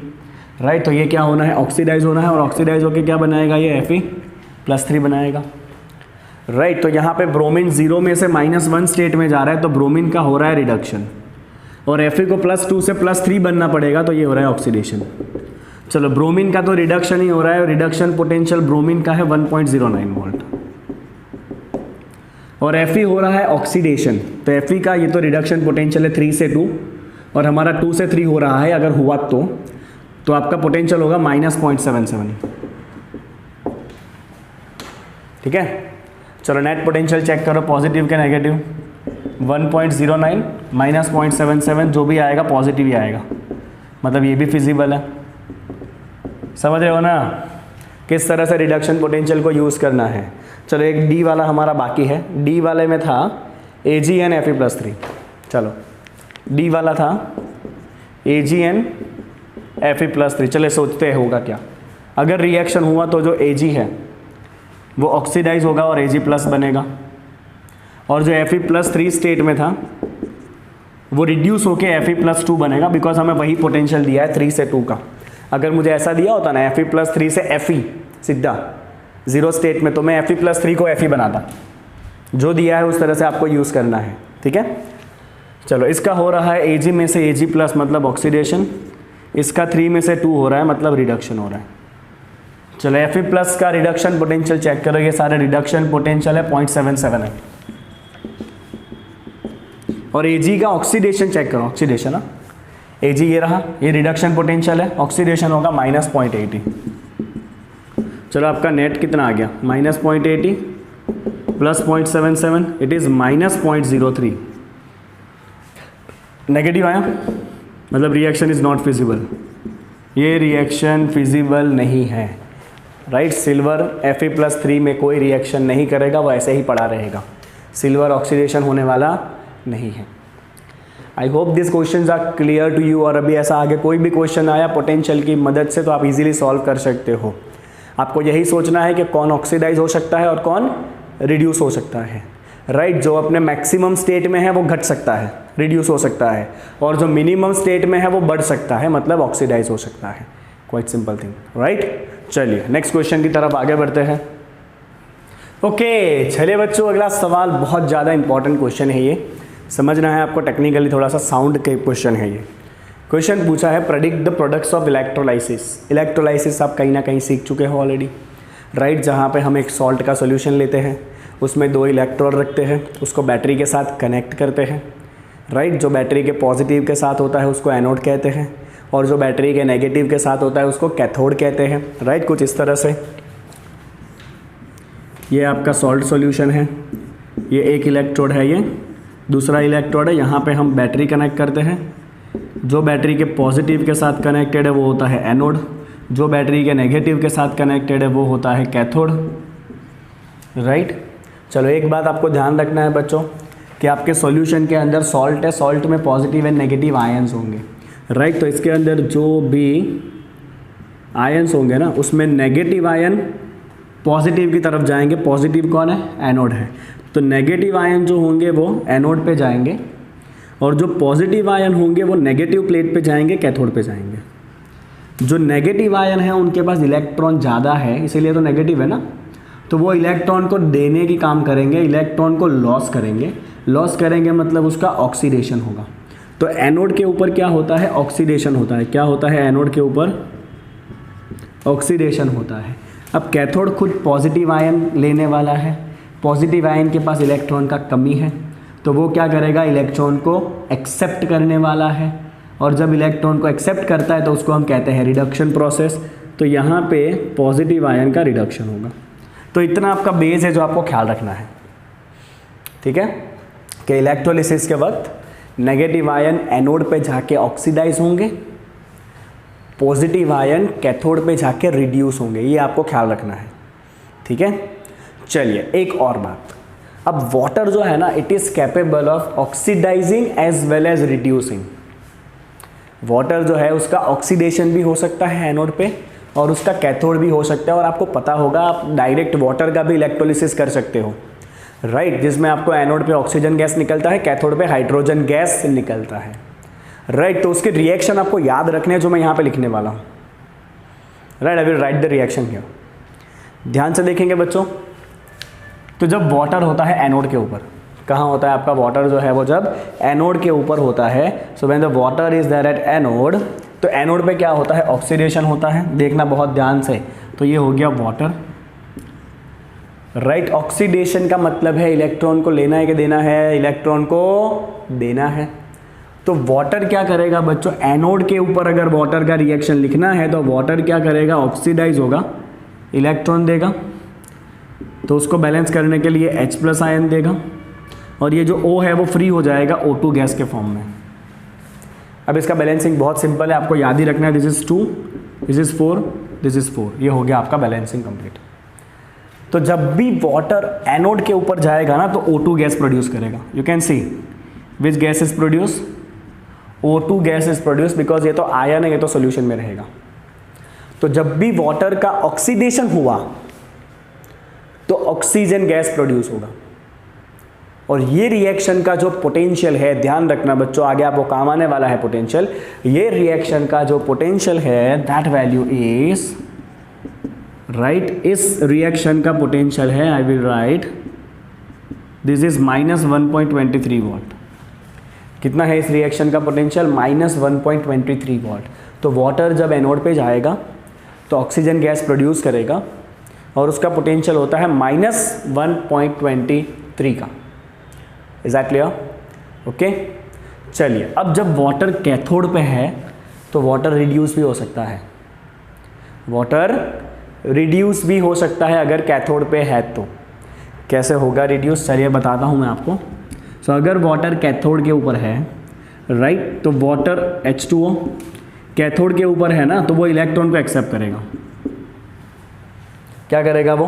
Speaker 1: राइट। तो ये क्या होना है, ऑक्सीडाइज होना है, और ऑक्सीडाइज होकर क्या बनाएगा, ये Fe+3 बनाएगा राइट। तो यहाँ पे ब्रोमीन 0 में से -1 स्टेट में जा रहा है, तो ब्रोमीन का हो रहा है रिडक्शन, और Fe को +2 से +3 बनना पड़ेगा, तो ये हो रहा है ऑक्सीडेशन। चलो ब्रोमीन का तो रिडक्शन ही हो रहा है, रिडक्शन पोटेंशियल ब्रोमीन का है 1.09 वोल्ट, और Fe हो रहा है ऑक्सीडेशन, तो Fe का ये तो रिडक्शन पोटेंशियल है 3 से 2, और हमारा 2 से 3 हो रहा है अगर हुआ तो आपका पोटेंशियल होगा -0.77। ठीक है, चलो नेट पोटेंशियल चेक करो, पॉजिटिव के नेगेटिव, 1.09 -0.77, जो भी आएगा पॉजिटिव ही आएगा, मतलब ये भी फिजिबल है। समझ रहे हो ना किस तरह से रिडक्शन पोटेंशियल को यूज़ करना है। चलो एक डी वाला हमारा बाकी है, डी वाले में था AgN Fe+3। चलो डी वाला था AgN Fe+3। चले सोचते हैं होगा क्या, अगर रिएक्शन हुआ तो जो Ag है वो ऑक्सीडाइज होगा और Ag+ बनेगा, और जो Fe+3 स्टेट में था वो रिड्यूस होके Fe+2 बनेगा, बिकॉज हमें वही पोटेंशियल दिया है 3 से 2 का। अगर मुझे ऐसा दिया होता ना Fe+3 से Fe सीधा 0 स्टेट में, तो मैं Fe+3 को Fe बनाता। जो दिया है उस तरह से आपको यूज़ करना है। ठीक है, चलो इसका हो रहा है Ag में से Ag+ मतलब ऑक्सीडेशन, इसका 3 में से 2 हो रहा है मतलब रिडक्शन हो रहा है। चलो Fe+ का रिडक्शन पोटेंशियल चेक करो, ये सारे रिडक्शन पोटेंशियल है 0.77 है, और Ag का ऑक्सीडेशन चेक करो, ऑक्सीडेशन ना Ag ये रहा, ये रिडक्शन पोटेंशियल है, ऑक्सीडेशन होगा -0.80। चलो आपका नेट कितना आ गया, -0.80 + 0.77, इट इज़ -0.03। नेगेटिव आया मतलब रिएक्शन इज़ नॉट फिजिबल, ये रिएक्शन फिजिबल नहीं है राइट। सिल्वर Fe+3 में कोई रिएक्शन नहीं करेगा, वो ऐसे ही पड़ा रहेगा, सिल्वर ऑक्सीडेशन होने वाला नहीं है। I hope this questions are clear to you. और अभी ऐसा आगे कोई भी क्वेश्चन आया पोटेंशियल की मदद से तो आप इजीली सॉल्व कर सकते हो। आपको यही सोचना है कि कौन ऑक्सीडाइज हो सकता है और कौन रिड्यूस हो सकता है राइट। जो अपने मैक्सिमम स्टेट में है वो घट सकता है, रिड्यूस हो सकता है, और जो मिनिमम स्टेट में है वो बढ़ सकता है, मतलब ऑक्सीडाइज हो सकता है। Quite simple thing right. चलिए नेक्स्ट क्वेश्चन की तरफ आगे बढ़ते हैं। ओके चलिए बच्चों, अगला सवाल बहुत ज़्यादा इंपॉर्टेंट क्वेश्चन है, ये समझना है आपको, टेक्निकली थोड़ा सा साउंड के क्वेश्चन है ये। क्वेश्चन पूछा है predict the products of electrolysis. Electrolysis आप कहीं ना कहीं सीख चुके हो ऑलरेडी राइट, जहाँ पे हम एक सॉल्ट का सॉल्यूशन लेते हैं, उसमें 2 इलेक्ट्रोड रखते हैं, उसको बैटरी के साथ कनेक्ट करते हैं राइट। जो बैटरी के पॉजिटिव के साथ होता है उसको एनोड कहते हैं, और जो बैटरी के नेगेटिव के साथ होता है उसको कैथोड कहते हैं राइट। कुछ इस तरह से ये आपका सॉल्ट सॉल्यूशन है, ये एक इलेक्ट्रोड है, ये दूसरा इलेक्ट्रोड है, यहाँ पे हम बैटरी कनेक्ट करते हैं। जो बैटरी के पॉजिटिव के साथ कनेक्टेड है वो होता है एनोड, जो बैटरी के नेगेटिव के साथ कनेक्टेड है वो होता है कैथोड, राइट। चलो एक बात आपको ध्यान रखना है बच्चों कि आपके सॉल्यूशन के अंदर सॉल्ट है, सॉल्ट में पॉजिटिव एंड नेगेटिव आयंस होंगे, राइट। तो इसके अंदर जो भी आयंस होंगे ना उसमें नेगेटिव आयन पॉजिटिव की तरफ जाएंगे। पॉजिटिव कौन है? एनोड है। तो नेगेटिव आयन जो होंगे वो एनोड पे जाएंगे और जो पॉजिटिव आयन होंगे वो नेगेटिव प्लेट पे जाएंगे, कैथोड पे जाएंगे। जो नेगेटिव आयन है उनके पास इलेक्ट्रॉन ज़्यादा है, इसीलिए तो नेगेटिव है ना, तो वो इलेक्ट्रॉन को देने की काम करेंगे, इलेक्ट्रॉन को लॉस करेंगे। लॉस करेंगे मतलब उसका ऑक्सीडेशन होगा। तो एनोड के ऊपर क्या होता है? ऑक्सीडेशन होता है। क्या होता है एनोड के ऊपर? ऑक्सीडेशन होता है। अब कैथोड खुद पॉजिटिव आयन लेने वाला है, पॉजिटिव आयन के पास इलेक्ट्रॉन का कमी है, तो वो क्या करेगा? इलेक्ट्रॉन को एक्सेप्ट करने वाला है, और जब इलेक्ट्रॉन को एक्सेप्ट करता है तो उसको हम कहते हैं रिडक्शन प्रोसेस। तो यहाँ पे पॉजिटिव आयन का रिडक्शन होगा। तो इतना आपका बेस है जो आपको ख्याल रखना है, ठीक है, कि इलेक्ट्रोलिसिस के वक्त नेगेटिव आयन एनोड पे जाके ऑक्सीडाइज होंगे, पॉजिटिव आयन कैथोड पे जाके रिड्यूस होंगे। ये आपको ख्याल रखना है, ठीक है। चलिए एक और बात, अब वाटर जो है ना, it is capable of oxidising as well as reducing. Water जो है उसका ऑक्सीडेशन भी हो सकता है एनोड पे और उसका कैथोड भी हो सकता है। और आपको पता होगा आप डायरेक्ट वाटर का भी इलेक्ट्रोलिसिस कर सकते हो, राइट, जिसमें आपको एनोड पे ऑक्सीजन गैस निकलता है, कैथोड पे हाइड्रोजन गैस निकलता है, राइट। तो उसके रिएक्शन आपको याद रखने हैं जो मैं यहाँ पे लिखने वाला हूँ, right. I will right the reaction here. ध्यान से देखेंगे बच्चों, तो जब वाटर होता है एनोड के ऊपर, कहाँ होता है आपका वाटर जो है वो जब एनोड के ऊपर होता है, so when the water is there at anode, तो एनोड पे क्या होता है? ऑक्सीडेशन होता है। देखना बहुत ध्यान से, तो ये हो गया वाटर, राइट। ऑक्सीडेशन का मतलब है इलेक्ट्रॉन को लेना है कि देना है? इलेक्ट्रॉन को देना है। तो वाटर क्या करेगा बच्चों? एनोड के ऊपर अगर वाटर का रिएक्शन लिखना है तो वाटर क्या करेगा? ऑक्सीडाइज होगा, इलेक्ट्रॉन देगा, तो उसको बैलेंस करने के लिए H+ आयन देगा, और ये जो O है वो फ्री हो जाएगा O2 गैस के फॉर्म में। अब इसका बैलेंसिंग बहुत सिंपल है, आपको याद ही रखना है, this is 2, this is 4, this is 4। ये हो गया आपका बैलेंसिंग कंप्लीट। तो जब भी वाटर एनोड के ऊपर जाएगा ना तो O2 गैस प्रोड्यूस करेगा। You can see which gas is produce? O2 gas is produce, because ये तो आयन है, ये तो सोल्यूशन में रहेगा। तो जब भी वाटर का ऑक्सीडेशन हुआ तो ऑक्सीजन गैस प्रोड्यूस होगा, और ये रिएक्शन का जो पोटेंशियल है, ध्यान रखना बच्चों, आगे आपको काम आने वाला है पोटेंशियल। ये रिएक्शन का जो पोटेंशियल है दैट वैल्यू इज, राइट, इस रिएक्शन का पोटेंशियल है, I will right, this is -1.23 what. कितना है इस रिएक्शन का पोटेंशियल? -1.23 वॉट। तो वाटर जब एनोड पे जाएगा तो ऑक्सीजन गैस प्रोड्यूस करेगा और उसका पोटेंशियल होता है -1.23 का। Is that clear? ओके। चलिए अब जब वाटर कैथोड पे है तो वाटर रिड्यूस भी हो सकता है, वाटर रिड्यूस भी हो सकता है अगर कैथोड पे है तो। कैसे होगा रिड्यूस? चलिए बताता हूँ मैं आपको। सो अगर वाटर कैथोड के ऊपर है, राइट, तो वाटर H2O कैथोड के ऊपर है ना, तो वो इलेक्ट्रॉन को एक्सेप्ट करेगा। क्या करेगा वो?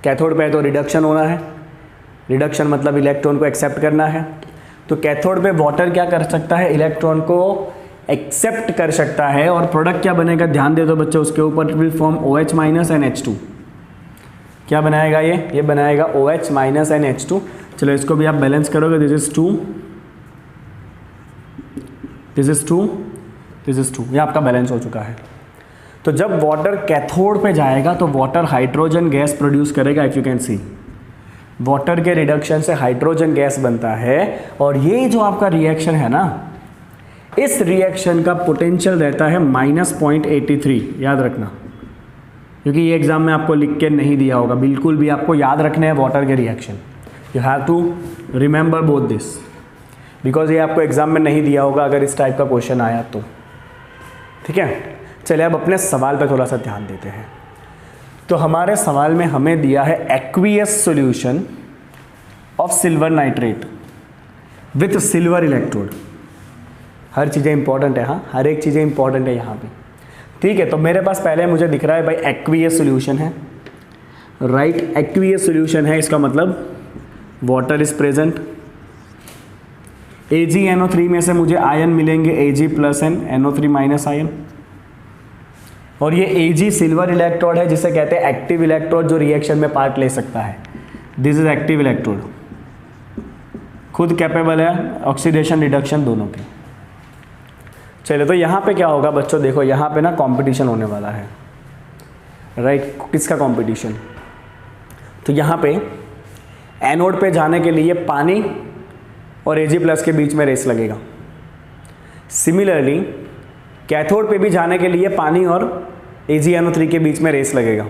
Speaker 1: कैथोड पे है तो रिडक्शन होना है, रिडक्शन मतलब इलेक्ट्रॉन को एक्सेप्ट करना है। तो कैथोड पे वाटर क्या कर सकता है? इलेक्ट्रॉन को एक्सेप्ट कर सकता है, और प्रोडक्ट क्या बनेगा? ध्यान दे दो बच्चों, उसके ऊपर will form OH- and H2। क्या बनाएगा ये बनाएगा OH- एंड H2। चलो इसको भी आप बैलेंस करोगे, this is 2, this is 2, this is 2, ये आपका बैलेंस हो चुका है। तो जब वाटर कैथोड पे जाएगा तो वाटर हाइड्रोजन गैस प्रोड्यूस करेगा। If you can see, water के रिडक्शन से हाइड्रोजन गैस बनता है, और ये जो आपका रिएक्शन है ना, इस रिएक्शन का पोटेंशियल रहता है -0.83। याद रखना, क्योंकि ये एग्जाम में आपको लिख के नहीं दिया होगा, बिल्कुल भी आपको याद रखने हैं वाटर के reaction. You have to remember both this, because ये आपको एग्जाम में नहीं दिया होगा अगर इस टाइप का क्वेश्चन आया तो। ठीक है, चलिए अब अपने सवाल पे थोड़ा सा ध्यान देते हैं। तो हमारे सवाल में हमें दिया है aqueous solution of silver nitrate with silver electrode. हर चीज़ें इंपॉर्टेंट है, हाँ, हर एक चीज़ें इंपॉर्टेंट है यहाँ पे। ठीक है, तो मेरे पास पहले मुझे दिख रहा है भाई एक्वियस सोल्यूशन है, राइट, एक्वियस सोल्यूशन है, इसका मतलब वाटर इज प्रेजेंट। AgNO3 में से मुझे आयन मिलेंगे Ag plus and, NO3 minus ion, और ये Ag सिल्वर इलेक्ट्रोड है जिसे कहते हैं एक्टिव इलेक्ट्रोड, जो रिएक्शन में पार्ट ले सकता है। दिस इज एक्टिव इलेक्ट्रोड, खुद कैपेबल है ऑक्सीडेशन रिडक्शन दोनों के। चलिए, तो यहाँ पे क्या होगा बच्चों, देखो यहाँ पे ना कंपटीशन होने वाला है, राइट, किसका कंपटीशन, तो यहाँ पे एनोड पे जाने के लिए पानी और Ag प्लस के बीच में रेस लगेगा। सिमिलरली कैथोड पे भी जाने के लिए पानी और AgNO3 के बीच में रेस लगेगा,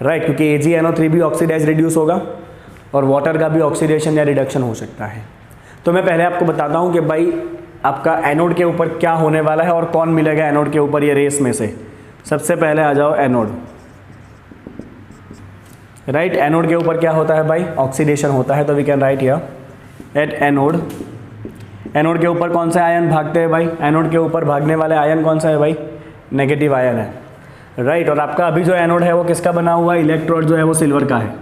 Speaker 1: राइट, क्योंकि AgNO3 भी ऑक्सीडाइज रिड्यूस होगा और वाटर का भी ऑक्सीडेशन या रिडक्शन हो सकता है। तो मैं पहले आपको बताता हूँ कि भाई आपका एनोड के ऊपर क्या होने वाला है और कौन मिलेगा एनोड के ऊपर ये रेस में से। सबसे पहले आ जाओ एनोड, राइट, एनोड के ऊपर क्या होता है भाई, ऑक्सीडेशन होता है, तो we can write here at anode. Anode के ऊपर कौन से आयन भागते हैं भाई, एनोड के ऊपर भागने वाले आयन कौन सा है भाई, नेगेटिव आयन है, राइट, और आपका अभी जो एनोड है वो किसका बना हुआ है, इलेक्ट्रोड जो है वो सिल्वर का है,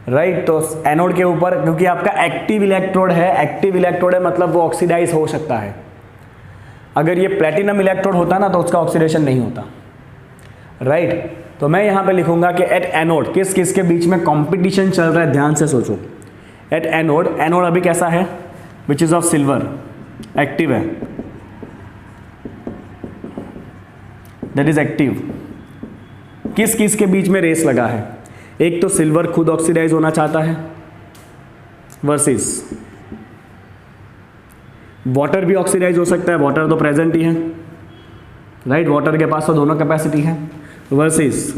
Speaker 1: राइट। तो एनोड के ऊपर क्योंकि आपका एक्टिव इलेक्ट्रोड है, एक्टिव इलेक्ट्रोड है मतलब वो ऑक्सीडाइज हो सकता है। अगर ये प्लेटिनम इलेक्ट्रोड होता ना तो उसका ऑक्सीडेशन नहीं होता, राइट। तो मैं यहाँ पे लिखूंगा कि एट एनोड किस किस के बीच में कंपटीशन चल रहा है, ध्यान से सोचो। एट एनोड, एनोड अभी कैसा है, which is of silver, active है, दैट इज एक्टिव। किस किस के बीच में रेस लगा है, एक तो सिल्वर खुद ऑक्सीडाइज होना चाहता है वर्सेस वाटर भी ऑक्सीडाइज हो सकता है, वाटर तो प्रेजेंट ही है, राइट, वाटर के पास तो दोनों कैपेसिटी है, वर्सेस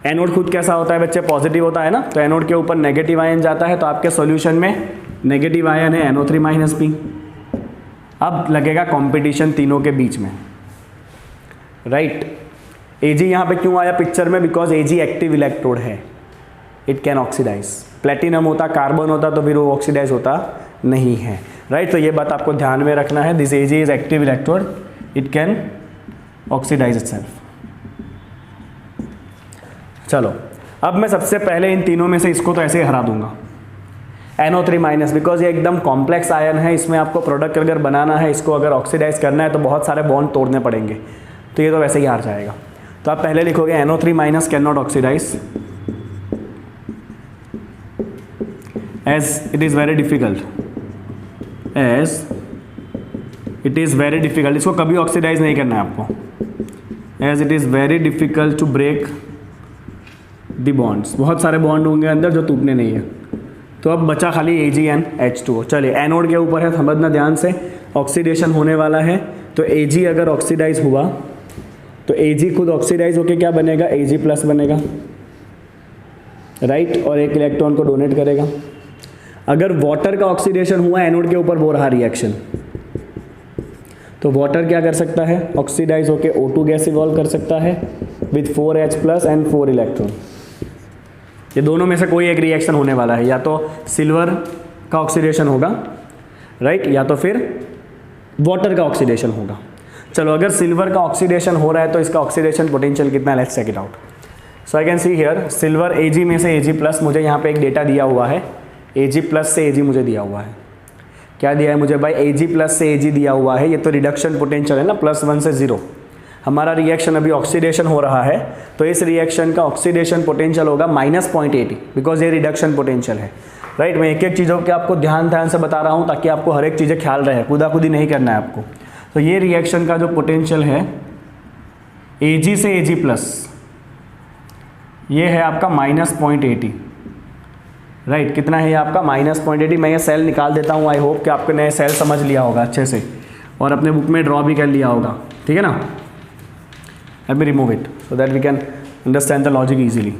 Speaker 1: एनोड खुद कैसा होता है बच्चे, पॉजिटिव होता है ना, तो एनोड के ऊपर नेगेटिव आयन जाता है, तो आपके सॉल्यूशन में नेगेटिव आयन है NO3 माइनस पी। अब लगेगा कंपटीशन तीनों के बीच में, राइट। Ag यहाँ पे क्यों आया पिक्चर में, बिकॉज Ag एक्टिव इलेक्ट्रोड है, इट कैन ऑक्सीडाइज। प्लेटिनम होता, कार्बन होता तो फिर वो ऑक्सीडाइज होता नहीं है, राइट। तो ये बात आपको ध्यान में रखना है, this Ag is active electrode, it can oxidise itself. चलो, अब मैं सबसे पहले इन तीनों में से इसको तो ऐसे ही हरा दूंगा, NO3 माइनस, बिकॉज ये एकदम कॉम्प्लेक्स आयन है, इसमें आपको प्रोडक्ट अगर बनाना है, इसको अगर ऑक्सीडाइज करना है तो बहुत सारे बॉन्ड तोड़ने पड़ेंगे, तो ये तो वैसे ही हार जाएगा। तो आप पहले लिखोगे NO3 minus can not oxidise as it is very difficult, as it is very difficult, इसको कभी ऑक्सीडाइज नहीं करना है आपको, as it is very difficult to break the bonds, बहुत सारे बॉन्ड होंगे अंदर जो टूटने नहीं है। तो अब बचा खाली AgNH2O। चलिए, एनोड के ऊपर है, समझना ध्यान से, ऑक्सीडेशन होने वाला है, तो Ag अगर ऑक्सीडाइज हुआ तो Ag खुद ऑक्सीडाइज होके क्या बनेगा, Ag प्लस बनेगा, राइट, और एक इलेक्ट्रॉन को डोनेट करेगा। अगर वाटर का ऑक्सीडेशन हुआ एनोड के ऊपर, वो रहा रिएक्शन, तो वाटर क्या कर सकता है, ऑक्सीडाइज होके O2 गैस इवॉल्व कर सकता है with 4H plus and 4 electron. ये दोनों में से कोई एक रिएक्शन होने वाला है, या तो सिल्वर का ऑक्सीडेशन होगा, राइट, या तो फिर वाटर का ऑक्सीडेशन होगा। चलो, अगर सिल्वर का ऑक्सीडेशन हो रहा है तो इसका ऑक्सीडेशन पोटेंशियल कितना है, let's check it out. So I can see here silver Ag में से Ag प्लस, मुझे यहाँ पे एक डेटा दिया हुआ है, Ag प्लस से Ag मुझे दिया हुआ है, क्या दिया है मुझे भाई, Ag प्लस से Ag दिया हुआ है, ये तो रिडक्शन पोटेंशियल है ना, +1 से 0। हमारा रिएक्शन अभी ऑक्सीडेशन हो रहा है, तो इस रिएक्शन का ऑक्सीडेशन पोटेंशियल होगा -0.80, बिकॉज ये रिडक्शन पोटेंशियल है, राइट। मैं एक एक चीज़ों के आपको ध्यान से बता रहा हूँ ताकि आपको हर एक चीज़ें ख्याल रहे, खुदी नहीं करना है आपको। तो ये रिएक्शन का जो पोटेंशियल है Ag से Ag प्लस, ये है आपका -0.80, राइट। कितना है ये आपका -0.80। मैं ये सेल निकाल देता हूँ, आई होप कि आपने ये सेल समझ लिया होगा अच्छे से और अपने बुक में ड्रॉ भी कर लिया होगा, ठीक है ना। Let me remove it so that we can understand the logic easily।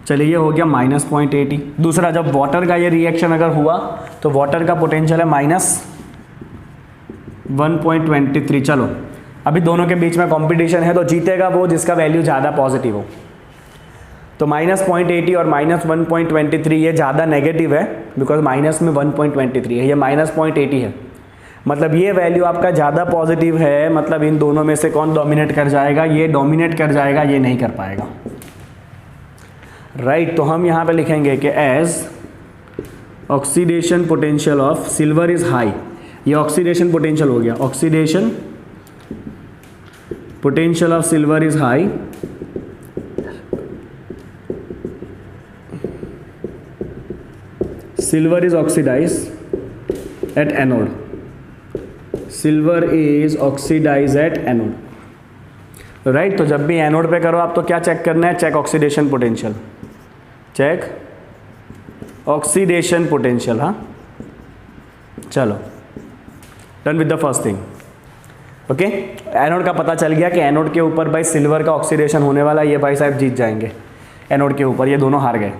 Speaker 1: चलिए, ये हो गया -0.80। दूसरा, जब वाटर का ये रिएक्शन अगर हुआ तो वाटर का पोटेंशियल है -1.23। चलो, अभी दोनों के बीच में कंपटीशन है, तो जीतेगा वो जिसका वैल्यू ज़्यादा पॉजिटिव हो। तो -0.80 और -1.23 ये ज़्यादा नेगेटिव है, बिकॉज माइनस में 1.23 है, ये -0.80 है। मतलब ये वैल्यू आपका ज़्यादा पॉजिटिव है, मतलब इन दोनों में से कौन डोमिनेट कर जाएगा, ये डोमिनेट कर जाएगा, ये नहीं कर पाएगा, राइट। तो हम यहाँ पे लिखेंगे कि as oxidation potential of silver is high, ये ऑक्सीडेशन पोटेंशियल हो गया, oxidation potential of silver is high, silver is oxidised at anode, silver is oxidise at anode, right. तो जब भी एनोड पे करो आप तो क्या चेक करना है, check oxidation potential, check oxidation potential. हाँ चलो, done with the first thing. Okay, anode का पता चल गया कि एनोड के ऊपर भाई सिल्वर का ऑक्सीडेशन होने वाला, ये भाई साहब जीत जाएंगे एनोड के ऊपर, ये दोनों हार गए।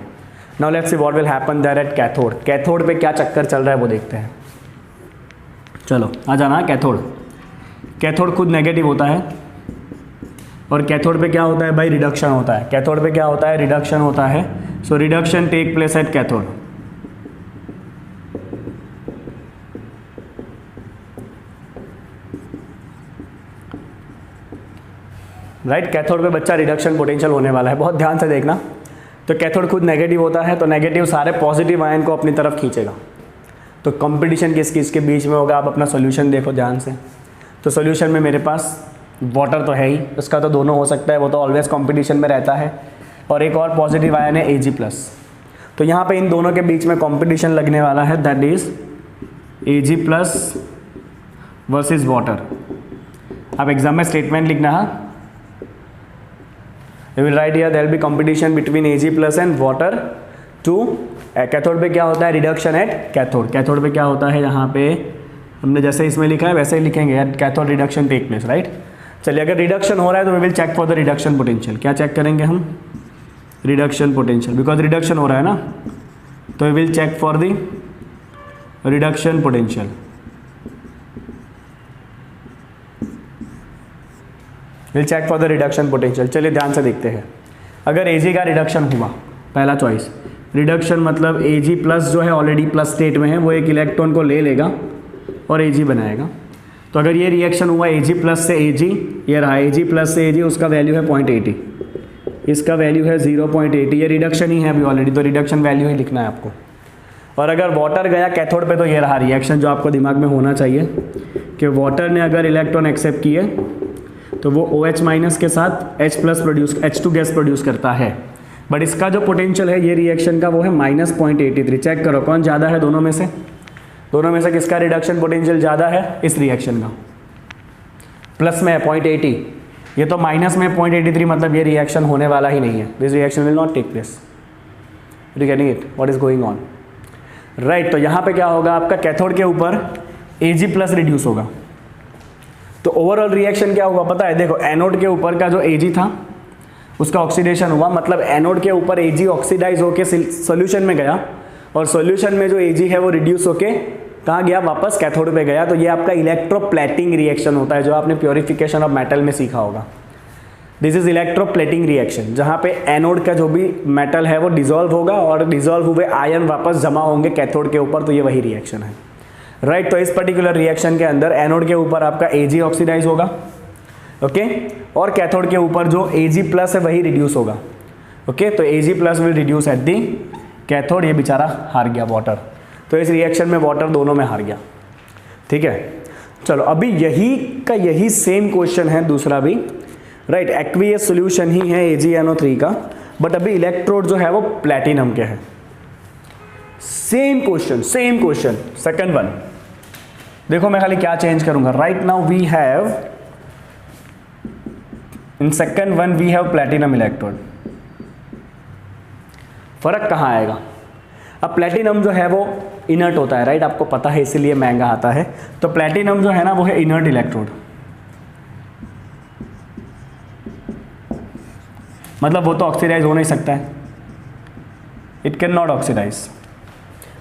Speaker 1: Now let's see what will happen there at cathode. Cathode पे क्या चक्कर चल रहा है वो देखते हैं। चलो आ जाना। कैथोड, कैथोड खुद नेगेटिव होता है और कैथोड पे क्या होता है भाई, रिडक्शन होता है। कैथोड पे क्या होता है, रिडक्शन होता है। So reduction take place at cathode. Right, cathode पे बच्चा रिडक्शन पोटेंशियल होने वाला है, बहुत ध्यान से देखना। तो कैथोड खुद नेगेटिव होता है, तो नेगेटिव सारे पॉजिटिव आयन को अपनी तरफ खींचेगा। तो कंपटीशन किस किस के बीच में होगा, आप अपना सोल्यूशन देखो ध्यान से। तो सोल्यूशन में मेरे पास वाटर तो है ही, उसका तो दोनों हो सकता है, वो तो ऑलवेज कंपटीशन में रहता है। और एक और पॉजिटिव आयन है Ag+। तो यहाँ पे इन दोनों के बीच में कंपटीशन लगने वाला है, that is Ag+ versus water. अब एग्जाम में स्टेटमेंट लिखना है, you will write here there will be competition between Ag+ and water to cathode पे क्या होता है, रिडक्शन एट कैथोड। कैथोड पे क्या होता है, यहाँ पे हमने जैसे इसमें लिखा है वैसे ही लिखेंगे, cathode reduction take place, right. चलिए अगर रिडक्शन हो रहा है तो we will check for the reduction potential. क्या चेक करेंगे हम, रिडक्शन पोटेंशियल, बिकॉज रिडक्शन हो रहा है ना, तो we will check for the reduction potential. Will check for the reduction potential. चलिए ध्यान से देखते हैं। अगर Ag का रिडक्शन हुआ, पहला चॉइस, रिडक्शन मतलब Ag+ जो है ऑलरेडी प्लस स्टेट में है, वो एक इलेक्ट्रॉन को ले लेगा और Ag बनाएगा। तो अगर ये रिएक्शन हुआ Ag+ से Ag, ये रहा Ag+ से Ag, उसका वैल्यू है 0.80, इसका वैल्यू है 0.80, ये रिडक्शन ही है अभी ऑलरेडी, तो रिडक्शन वैल्यू ही लिखना है आपको। और अगर वाटर गया कैथोड पे, तो ये रहा रिएक्शन जो आपको दिमाग में होना चाहिए कि वाटर ने अगर इलेक्ट्रॉन एक्सेप्ट किए तो वो OH- के साथ H2 गैस प्रोड्यूस करता है। बट इसका जो पोटेंशियल है ये रिएक्शन का, वो है -0.83। चेक करो कौन ज़्यादा है दोनों में से, दोनों में से किसका रिडक्शन पोटेंशियल ज़्यादा है, इस रिएक्शन का। प्लस में है 0.80, ये तो माइनस में 0.83, मतलब ये रिएक्शन होने वाला ही नहीं है, this reaction will not take place. You getting it, what is going on, right. तो यहाँ पे क्या होगा, आपका कैथोड के ऊपर Ag+ रिड्यूस होगा। तो ओवरऑल रिएक्शन क्या होगा पता है, देखो एनोड के ऊपर का जो Ag था उसका ऑक्सीडेशन हुआ, मतलब एनोड के ऊपर Ag ऑक्सीडाइज होके सॉल्यूशन में गया, और सॉल्यूशन में जो Ag है वो रिड्यूस होके कहाँ गया, वापस कैथोड पे गया। तो ये आपका इलेक्ट्रोप्लेटिंग रिएक्शन होता है, जो आपने प्योरिफिकेशन ऑफ मेटल में सीखा होगा। दिस इज इलेक्ट्रोप्लेटिंग रिएक्शन, जहाँ पे एनोड का जो भी मेटल है वो डिजोल्व होगा और डिजोल्व हुए आयन वापस जमा होंगे कैथोड के ऊपर, तो ये वही रिएक्शन है, राइट। तो इस पर्टिकुलर रिएक्शन के अंदर एनोड के ऊपर आपका Ag ऑक्सीडाइज होगा, ओके, और कैथोड के ऊपर जो Ag+ है वही रिड्यूस होगा, ओके। तो Ag+ will reduce at the cathode, ये बेचारा हार गया वाटर। तो इस रिएक्शन में वाटर दोनों में हार गया, ठीक है। चलो अभी यही सेम क्वेश्चन है दूसरा भी, राइट। एक्वियस सोल्यूशन ही है AgNO3 का, बट अभी इलेक्ट्रोड जो है वो प्लेटिनम के है। Same question second one. देखो मैं खाली क्या चेंज करूंगा, right now we have in second one we have platinum electrode. फर्क कहाँ आएगा, अब प्लेटिनम जो है वो इनर्ट होता है, राइट, आपको पता है, इसीलिए महंगा आता है। तो प्लेटिनम जो है ना वो है इनर्ट इलेक्ट्रोड, मतलब वो तो ऑक्सीडाइज हो नहीं सकता है, इट कैन नॉट ऑक्सीडाइज,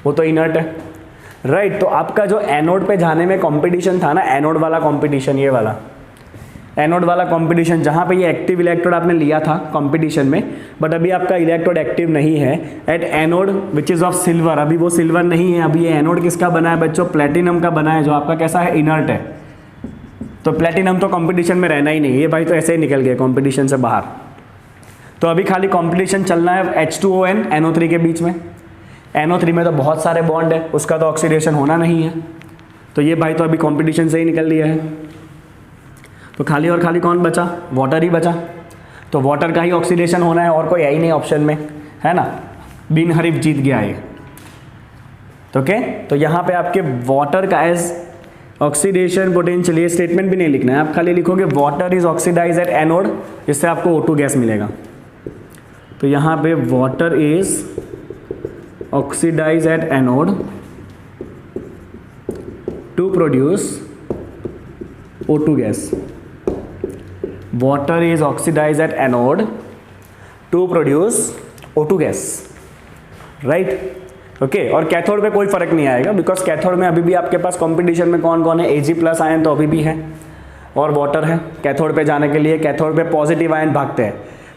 Speaker 1: वो तो इनर्ट है, राइट। तो आपका जो एनोड पे जाने में कंपटीशन था ना, एनोड वाला कंपटीशन, ये वाला, एनोड वाला कंपटीशन, जहाँ पे ये एक्टिव इलेक्ट्रोड आपने लिया था कंपटीशन में, बट अभी आपका इलेक्ट्रोड एक्टिव नहीं है at anode which is of silver. अभी वो सिल्वर नहीं है, अभी ये एनोड किसका बना है बच्चों, प्लेटिनम का बना है, जो आपका कैसा है, इनर्ट है। तो प्लेटिनम तो कंपटीशन में रहना ही नहीं, ये भाई तो ऐसे ही निकल गया कंपटीशन से बाहर। तो अभी खाली कंपटीशन चलना है H2ON NO3 के बीच में। NO3 में तो बहुत सारे बॉन्ड है, उसका तो ऑक्सीडेशन होना नहीं है, तो ये भाई तो अभी कंपटीशन से ही निकल लिया है। तो खाली और खाली कौन बचा, वाटर ही बचा। तो वाटर का ही ऑक्सीडेशन होना है, और कोई है ही नहीं ऑप्शन में, है ना, बिन हरीफ जीत गया ये। तो ओके, तो यहाँ पे आपके वाटर का एज ऑक्सीडेशन पोटेंशियल, ये स्टेटमेंट भी नहीं लिखना है, आप खाली लिखोगे water is oxidise at anode, इससे आपको O2 गैस मिलेगा। तो यहाँ पे water is oxidise at anode to produce O2 gas. Water is oxidise at anode to produce O2 gas, right. Okay, और कैथोड पे कोई फर्क नहीं आएगा, बिकॉज कैथोड में अभी भी आपके पास कंपटीशन में कौन कौन है, Ag+ आयन तो अभी भी है और वाटर है। कैथोड पे जाने के लिए कैथोड पे पॉजिटिव आयन भागते हैं,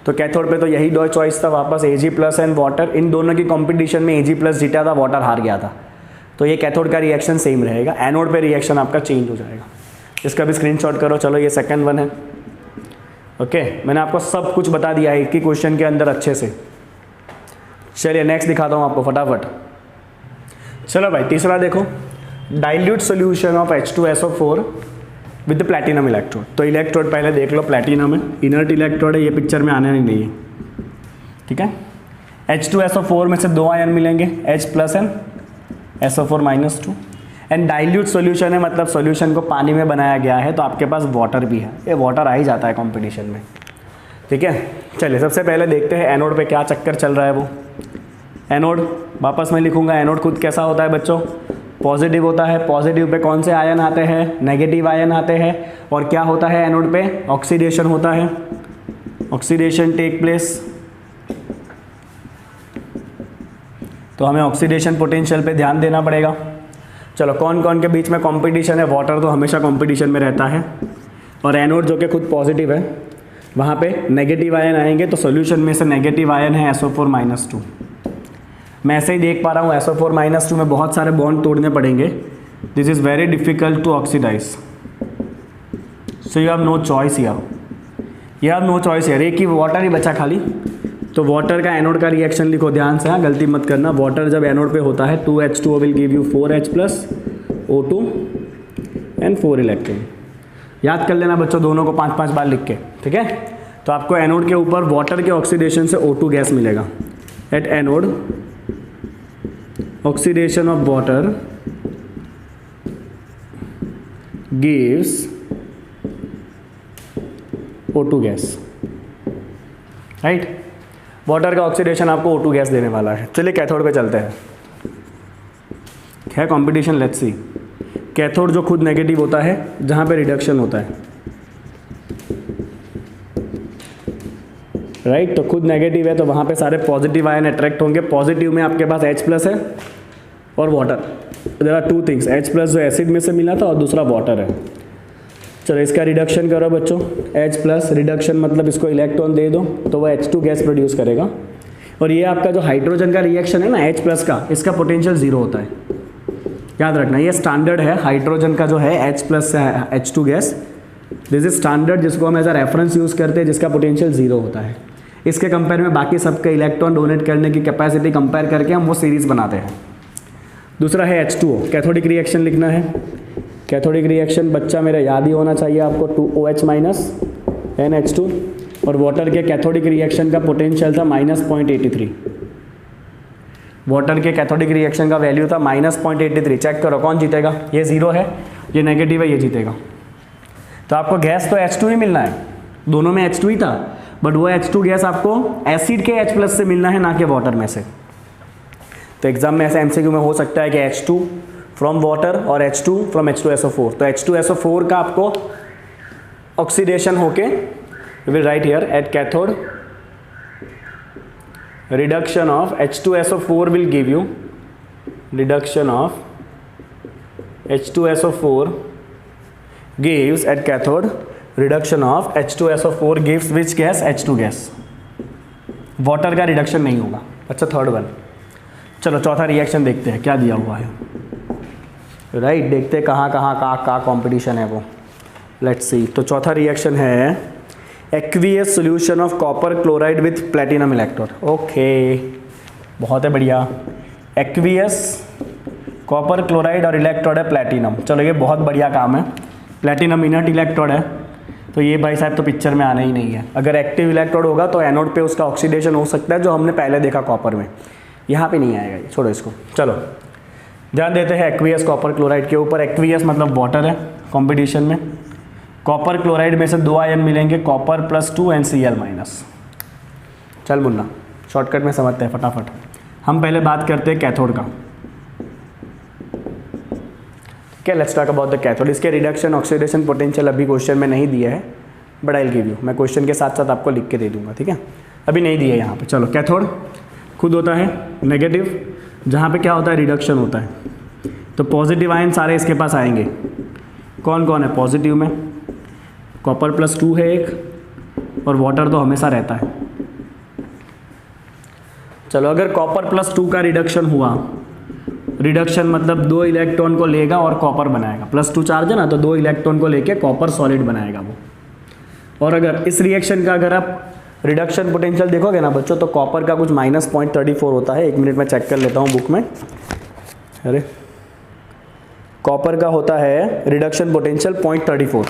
Speaker 1: तो कैथोड पे तो यही दो चॉइस था वापस, Ag+ एंड वाटर। इन दोनों की कंपटीशन में Ag+ जीता था, वाटर हार गया था, तो ये कैथोड का रिएक्शन सेम रहेगा। एनोड पे रिएक्शन आपका चेंज हो जाएगा। इसका भी स्क्रीनशॉट करो। चलो, ये सेकंड वन है। ओके, मैंने आपको सब कुछ बता दिया है एक ही क्वेश्चन के अंदर अच्छे से। चलिए नेक्स्ट दिखाता हूँ आपको फटाफट। चलो भाई, तीसरा देखो, dilute solution of H2SO4 with platinum electrode. तो इलेक्ट्रोड पहले देख लो, प्लैटिनम है, इनर्ट इलेक्ट्रोड है, ये पिक्चर में आने नहीं है, ठीक है। H2SO4 में से 2 आयन मिलेंगे, H+ and SO4-2, and dilute solution है, मतलब सोल्यूशन को पानी में बनाया गया है, तो आपके पास वाटर भी है, ये वाटर आ ही जाता है कंपटीशन में, ठीक है। चलिए सबसे पहले देखते हैं एनोड पे क्या चक्कर चल रहा है। वो एनोड वापस मैं लिखूंगा, एनोड खुद कैसा होता है बच्चों, पॉजिटिव होता है। पॉजिटिव पे कौन से आयन आते हैं, नेगेटिव आयन आते हैं, और क्या होता है एनोड पे, ऑक्सीडेशन होता है, ऑक्सीडेशन टेक प्लेस। तो हमें ऑक्सीडेशन पोटेंशियल पे ध्यान देना पड़ेगा। चलो, कौन कौन के बीच में कंपटीशन है, वाटर तो हमेशा कंपटीशन में रहता है, और एनोड जो कि खुद पॉजिटिव है, वहाँ पे नेगेटिव आयन आएंगे, तो सॉल्यूशन में से नेगेटिव आयन है SO4-2। मैं ऐसे ही देख पा रहा हूँ SO4-2 में बहुत सारे बॉन्ड तोड़ने पड़ेंगे। This is very difficult to oxidise, so you have no choice here, you have no choice here. एक ही वाटर ही बचा खाली, तो वाटर का एनोड का रिएक्शन लिखो ध्यान से, हाँ गलती मत करना। वाटर जब एनोड पे होता है 2H2O will give you 4H+ O2 and 4 electron. याद कर लेना बच्चों, दोनों को 5-5 बार लिख के, ठीक है। तो आपको एनोड के ऊपर वाटर के ऑक्सीडेशन से O2 गैस मिलेगा। At anode oxidation of water gives O2 gas, right. Water का ऑक्सीडेशन आपको O2 गैस देने वाला है। चलिए कैथोड पे चलते हैं, है कंपटीशन, लेट्स सी। कैथोड जो खुद नेगेटिव होता है, जहाँ पे रिडक्शन होता है, राइट। तो खुद नेगेटिव है, तो वहाँ पे सारे पॉजिटिव आयन अट्रैक्ट होंगे। पॉजिटिव में आपके पास H+ है और water. There are 2 things, H+ जो एसिड में से मिला था और दूसरा वाटर है। चलो इसका रिडक्शन करो बच्चों, H+ रिडक्शन मतलब इसको इलेक्ट्रॉन दे दो, तो वह H2 गैस प्रोड्यूस करेगा। और ये आपका जो हाइड्रोजन का रिएक्शन है ना H+ का, इसका पोटेंशियल 0 होता है, याद रखना। ये स्टैंडर्ड है हाइड्रोजन का जो है H+ से H2 gas, this is standard, जिसको हम एज अ रेफरेंस यूज़ करते हैं, जिसका पोटेंशियल 0 होता है। इसके कंपेयर में बाकी सबके इलेक्ट्रॉन डोनेट करने की कैपेसिटी कंपेयर करके हम वो सीरीज बनाते हैं। दूसरा है H2O, कैथोडिक रिएक्शन लिखना है। कैथोडिक रिएक्शन बच्चा मेरा याद ही होना चाहिए आपको, 2OH- NH2, और वाटर के कैथोडिक रिएक्शन का पोटेंशियल था -0.83। वाटर के कैथोडिक रिएक्शन का वैल्यू था -0.83। चेक करो कौन जीतेगा, ये 0 है, ये नेगेटिव है, ये जीतेगा। तो आपको गैस तो H2 ही मिलना है, दोनों में H2 ही था, बट वो H2 गैस आपको एसिड के H+ से मिलना है, ना कि वाटर में से। तो एग्जाम में ऐसे MCQ में हो सकता है कि H2 फ्रॉम वाटर और H2 फ्रॉम H2SO4। तो H2SO4 का आपको ऑक्सीडेशन होके will write here at cathode reduction of H2SO4 will give you reduction of H2SO4 gives at cathode reduction of H2SO4 gives which gas? H2 gas. Water का रिडक्शन नहीं होगा। अच्छा, थर्ड वन। चलो चौथा रिएक्शन देखते हैं क्या दिया हुआ है। राइट, देखते हैं कहाँ कॉम्पिटिशन है वो। Let's see. तो चौथा रिएक्शन है aqueous solution of copper chloride with platinum electrode. Okay, बहुत है बढ़िया। एक्वियस कॉपर क्लोराइड और इलेक्ट्रोड है प्लेटिनम। चलो ये बहुत बढ़िया काम है। प्लेटिनम इनर्ट इलेक्ट्रोड है, तो ये भाई साहब तो पिक्चर में आना ही नहीं है। अगर एक्टिव इलेक्ट्रोड होगा तो एनोड पे उसका ऑक्सीडेशन हो सकता है, जो हमने पहले देखा कॉपर में। यहाँ पे नहीं आएगा ये, छोड़ो इसको। चलो ध्यान देते हैं एक्वियस कॉपर क्लोराइड के ऊपर। एक्वियस मतलब वाटर है कॉम्पिटिशन में। कॉपर क्लोराइड में से 2 आयन मिलेंगे, कॉपर +2 एंड Cl-। चल मुन्ना, शॉर्टकट में समझते हैं फटाफट। हम पहले बात करते हैं कैथोड का। क्या, let's talk about the cathode. इसके रिडक्शन ऑक्सीडेशन पोटेंशियल अभी क्वेश्चन में नहीं दिया है, but I will give you. मैं क्वेश्चन के साथ साथ आपको लिख के दे दूंगा, ठीक है। अभी नहीं दिया है यहाँ पे। चलो, कैथोड खुद होता है नेगेटिव, जहाँ पे क्या होता है? रिडक्शन होता है। तो पॉजिटिव आयन सारे इसके पास आएंगे। कौन कौन है पॉजिटिव में? कॉपर +2 है एक, और वाटर तो हमेशा रहता है। चलो, अगर कॉपर +2 का रिडक्शन हुआ, रिडक्शन मतलब 2 इलेक्ट्रॉन को लेगा और कॉपर बनाएगा। +2 चार्ज है ना, तो 2 इलेक्ट्रॉन को लेके कॉपर सॉलिड बनाएगा वो। और अगर इस रिएक्शन का अगर आप रिडक्शन पोटेंशियल देखोगे ना बच्चों, तो कॉपर का कुछ -0.34 होता है। 1 मिनट में चेक कर लेता हूँ बुक में। अरे, कॉपर का होता है रिडक्शन पोटेंशियल 0.34।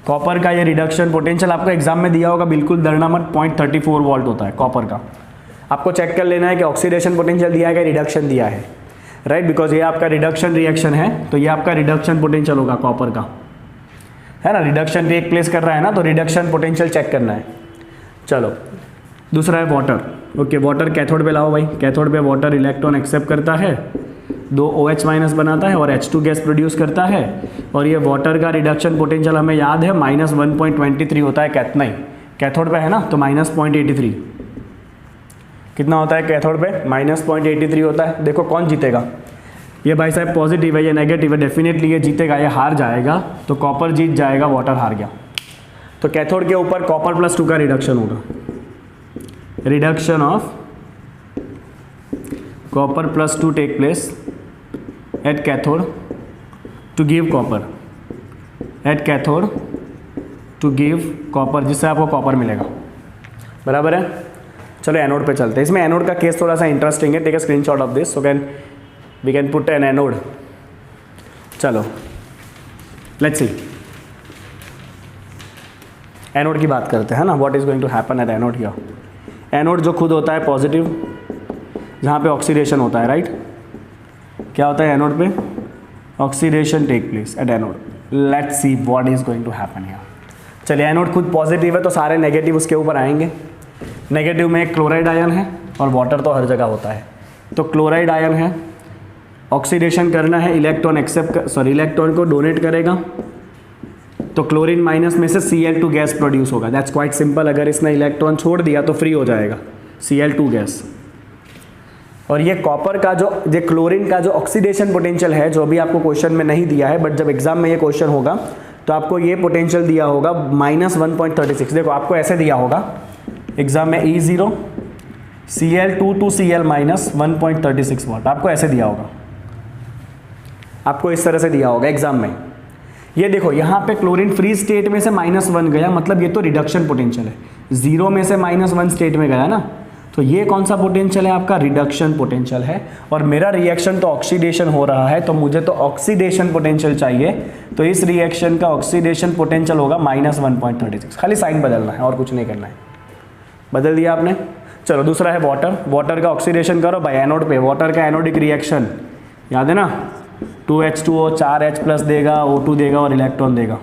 Speaker 1: कॉपर का ये रिडक्शन पोटेंशियल आपको एग्जाम में दिया होगा, बिल्कुल डरना मत। 0.34 वोल्ट होता है कॉपर का। आपको चेक कर लेना है कि ऑक्सीडेशन पोटेंशियल दिया है कि रिडक्शन दिया है, राइट। बिकॉज ये आपका रिडक्शन रिएक्शन है, तो ये आपका रिडक्शन पोटेंशियल होगा कॉपर का, है ना। रिडक्शन टेक प्लेस कर रहा है ना, तो रिडक्शन पोटेंशियल चेक करना है। चलो, दूसरा है वाटर। ओके, वाटर कैथोड पे लाओ भाई। कैथोड पे वाटर इलेक्ट्रॉन एक्सेप्ट करता है, 2 OH- बनाता है और H2 गैस प्रोड्यूस करता है। और ये वाटर का रिडक्शन पोटेंशियल हमें याद है -1.23 होता है कैथोड पे, है ना। तो -0.83 कितना होता है कैथोड पे? -0.83 होता है। देखो कौन जीतेगा? ये भाई साहब पॉजिटिव है, ये नेगेटिव है। डेफिनेटली ये जीतेगा, ये हार जाएगा। तो कॉपर जीत जाएगा, वाटर हार गया। तो कैथोड के ऊपर कॉपर +2 का रिडक्शन होगा। Reduction of copper +2 take place at cathode to give copper, at cathode to give copper, जिससे आपको कॉपर मिलेगा। बराबर है। चलो एनोड पे चलते हैं। इसमें एनोड का केस थोड़ा सा इंटरेस्टिंग है। Take a screenshot of this, so we can put an anode. चलो लेट्स सी, एनोड की बात करते हैं ना। What is going to happen at anode here? Anode जो खुद होता है पॉजिटिव, जहाँ पे ऑक्सीडेशन होता है, राइट। क्या होता है एनोड पे? Oxidation take place at anode. Let's see what is going to happen here. चलिए, एनोड खुद पॉजिटिव है, तो सारे नेगेटिव उसके ऊपर आएंगे। नेगेटिव में एक क्लोराइड आयन है, और वाटर तो हर जगह होता है। तो क्लोराइड आयन है, ऑक्सीडेशन करना है, इलेक्ट्रॉन को डोनेट करेगा, तो क्लोरीन माइनस में से Cl2 गैस प्रोड्यूस होगा। That's quite simple. अगर इसने इलेक्ट्रॉन छोड़ दिया तो फ्री हो जाएगा Cl2 गैस। और ये कॉपर का जो क्लोरीन का जो ऑक्सीडेशन पोटेंशियल है, जो अभी आपको क्वेश्चन में नहीं दिया है, बट जब एग्जाम में ये क्वेश्चन होगा तो आपको ये पोटेंशियल दिया होगा -1.36। देखो आपको ऐसे दिया होगा एग्जाम में, E0 Cl2 to Cl -1.36 वाट। आपको ऐसे दिया होगा, आपको इस तरह से दिया होगा एग्जाम में। ये देखो यहाँ पे क्लोरीन फ्री स्टेट में से -1 गया, मतलब ये तो रिडक्शन पोटेंशियल है। 0 में से -1 स्टेट में गया ना, तो ये कौन सा पोटेंशियल है? आपका रिडक्शन पोटेंशियल है। और मेरा रिएक्शन तो ऑक्सीडेशन हो रहा है, तो मुझे तो ऑक्सीडेशन पोटेंशियल चाहिए। तो इस रिएक्शन का ऑक्सीडेशन पोटेंशियल होगा -1.36। खाली साइन बदलना है और कुछ नहीं करना है। बदल दिया आपने। चलो दूसरा है वाटर। वाटर का ऑक्सीडेशन करो भाई एनोड पे। वाटर का एनोडिक रिएक्शन याद है ना, 2H2O 4H+ देगा, O2 देगा और इलेक्ट्रॉन देगा।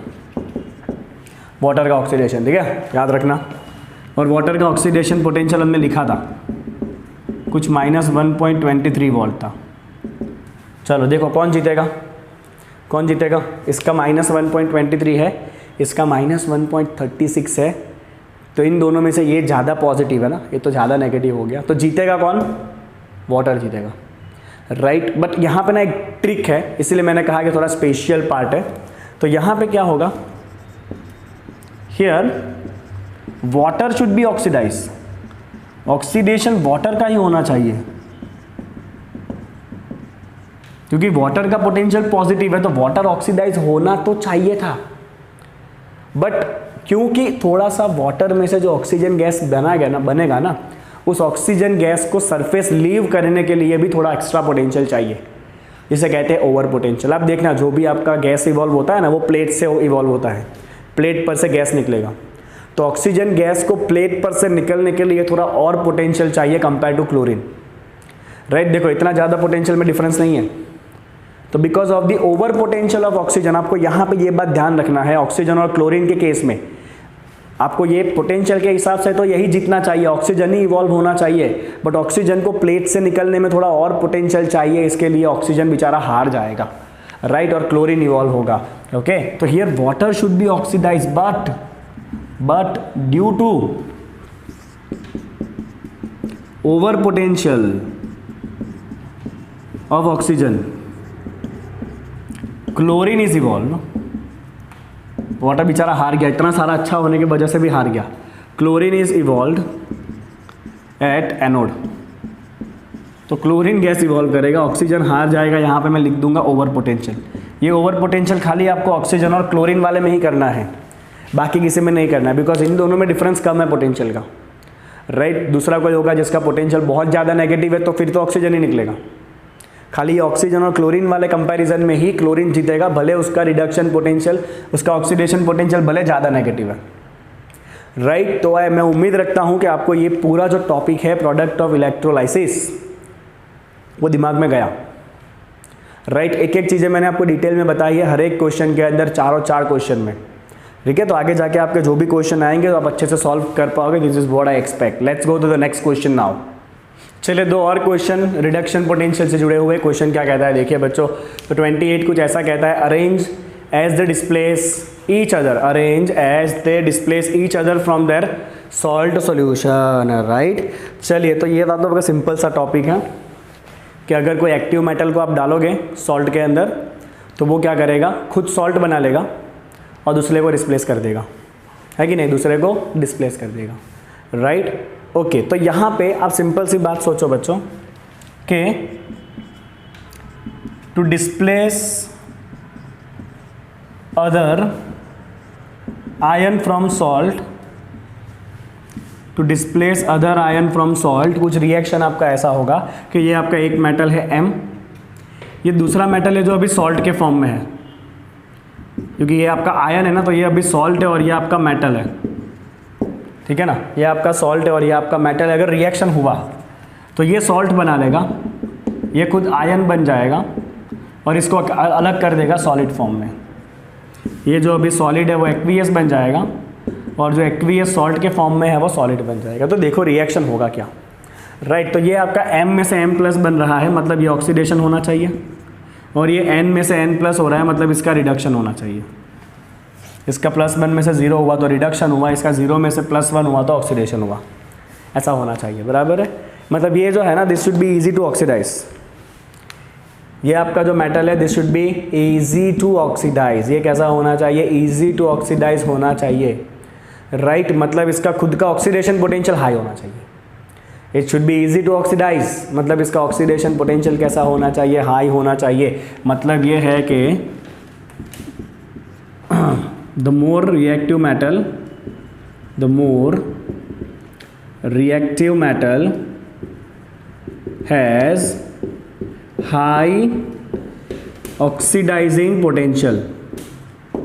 Speaker 1: वाटर का ऑक्सीडेशन, ठीक है, याद रखना। और वाटर का ऑक्सीडेशन पोटेंशियल हमने लिखा था, कुछ -1.23 वोल्ट था। चलो देखो कौन जीतेगा, कौन जीतेगा? इसका -1.23 है, इसका -1.36 है। तो इन दोनों में से ये ज़्यादा पॉजिटिव है ना, ये तो ज़्यादा नेगेटिव हो गया। तो जीतेगा कौन? वाटर जीतेगा, राइट। बट यहाँ पे ना एक ट्रिक है, इसीलिए मैंने कहा कि थोड़ा स्पेशल पार्ट है। तो यहाँ पे क्या होगा, here water should be oxidise, oxidation water का ही होना चाहिए क्योंकि वाटर का पोटेंशियल पॉजिटिव है, तो वाटर ऑक्सीडाइज होना तो चाहिए था, बट क्योंकि थोड़ा सा वाटर में से जो ऑक्सीजन गैस बनेगा ना, उस ऑक्सीजन गैस को सरफेस लीव करने के लिए भी थोड़ा एक्स्ट्रा पोटेंशियल चाहिए, जिसे कहते हैं ओवर पोटेंशियल। आप देखना जो भी आपका गैस इवॉल्व होता है ना, वो प्लेट से इवॉल्व होता है, प्लेट पर से गैस निकलेगा, तो ऑक्सीजन गैस को प्लेट पर से निकलने के लिए थोड़ा और पोटेंशियल चाहिए कंपेयर टू क्लोरीन, राइट। देखो इतना ज़्यादा पोटेंशियल में डिफरेंस नहीं है, तो because of the over potential of oxygen, आपको यहाँ पे ये बात ध्यान रखना है, ऑक्सीजन और क्लोरीन के केस में आपको ये पोटेंशियल के हिसाब से तो यही जीतना चाहिए, ऑक्सीजन ही इवॉल्व होना चाहिए, बट ऑक्सीजन को प्लेट से निकलने में थोड़ा और पोटेंशियल चाहिए, इसके लिए ऑक्सीजन बेचारा हार जाएगा, राइट, और क्लोरीन इवॉल्व होगा। ओके, तो here water should be oxidise, but due to over potential of oxygen chlorine is evolve. Water बेचारा हार गया, इतना सारा अच्छा होने की वजह से भी हार गया। Chlorine is evolve eight anode, तो क्लोरीन गैस इवॉल्व करेगा, ऑक्सीजन हार जाएगा, यहाँ पे मैं लिख दूंगा ओवर पोटेंशियल। ये ओवर पोटेंशियल खाली आपको ऑक्सीजन और क्लोरीन वाले में ही करना है, बाकी किसी में नहीं करना है, बिकॉज इन दोनों में डिफरेंस कम है पोटेंशियल का, राइट। दूसरा कोई होगा जिसका पोटेंशियल बहुत ज़्यादा नेगेटिव है, तो फिर तो ऑक्सीजन ही निकलेगा। खाली ऑक्सीजन और क्लोरीन वाले कंपैरिजन में ही क्लोरीन जीतेगा, भले उसका रिडक्शन पोटेंशियल, उसका ऑक्सीडेशन पोटेंशियल भले ज़्यादा नेगेटिव है, राइट। तो मैं उम्मीद रखता हूँ कि आपको ये पूरा जो टॉपिक है प्रोडक्ट ऑफ इलेक्ट्रोलाइसिस वो दिमाग में गया, राइट। एक एक चीज़ें मैंने आपको डिटेल में बताई है, हर एक क्वेश्चन के अंदर 4 क्वेश्चन में, ठीक है। तो आगे जाके आपके जो भी क्वेश्चन आएंगे तो आप अच्छे से सॉल्व कर पाओगे। This is what I expect. Let's go to the next question now. चलिए 2 और क्वेश्चन रिडक्शन पोटेंशियल से जुड़े हुए। क्वेश्चन क्या कहता है देखिए बच्चों, तो 28 कुछ ऐसा कहता है, arrange as the displace each other, arrange as they displace each other from their salt solution, right. चलिए तो ये तो सिंपल सा टॉपिक है कि अगर कोई एक्टिव मेटल को आप डालोगे सॉल्ट के अंदर तो वो क्या करेगा, खुद सॉल्ट बना लेगा और दूसरे को डिस्प्लेस कर देगा, है कि नहीं, दूसरे को डिस्प्लेस कर देगा, राइट। ओके, तो यहाँ पे आप सिंपल सी बात सोचो बच्चों कि to displace other ion from salt, to displace other ion from salt, कुछ रिएक्शन आपका ऐसा होगा कि ये आपका एक मेटल है M, ये दूसरा मेटल है जो अभी सॉल्ट के फॉर्म में है, क्योंकि ये आपका आयन है ना, तो ये अभी सॉल्ट है और ये आपका मेटल है, ठीक है ना, ये आपका सॉल्ट है और ये आपका मेटल है। अगर रिएक्शन हुआ तो ये सॉल्ट बना लेगा, ये खुद आयन बन जाएगा और इसको अलग कर देगा सॉलिड फॉर्म में। ये जो अभी सॉलिड है वो एक्वियस बन जाएगा और जो एक्वियस सॉल्ट के फॉर्म में है वो सॉलिड बन जाएगा। तो देखो रिएक्शन होगा क्या, राइट। तो ये आपका M में से M+ बन रहा है, मतलब ये ऑक्सीडेशन होना चाहिए, और ये N में से N+ हो रहा है, मतलब इसका रिडक्शन होना चाहिए। इसका +1 में से 0 हुआ तो रिडक्शन हुआ, इसका 0 में से +1 हुआ तो ऑक्सीडेशन हुआ, ऐसा होना चाहिए, बराबर है। मतलब ये जो है ना, this should be easy to oxidize, ये आपका जो मेटल है this should be easy to oxidize. ये कैसा होना चाहिए, इजी टू ऑक्सीडाइज होना चाहिए, राइट। मतलब इसका खुद का ऑक्सीडेशन पोटेंशियल हाई होना चाहिए। It should be easy to oxidize, मतलब इसका ऑक्सीडेशन पोटेंशियल कैसा होना चाहिए, हाई होना चाहिए। मतलब ये है कि the more reactive metal has high oxidizing potential,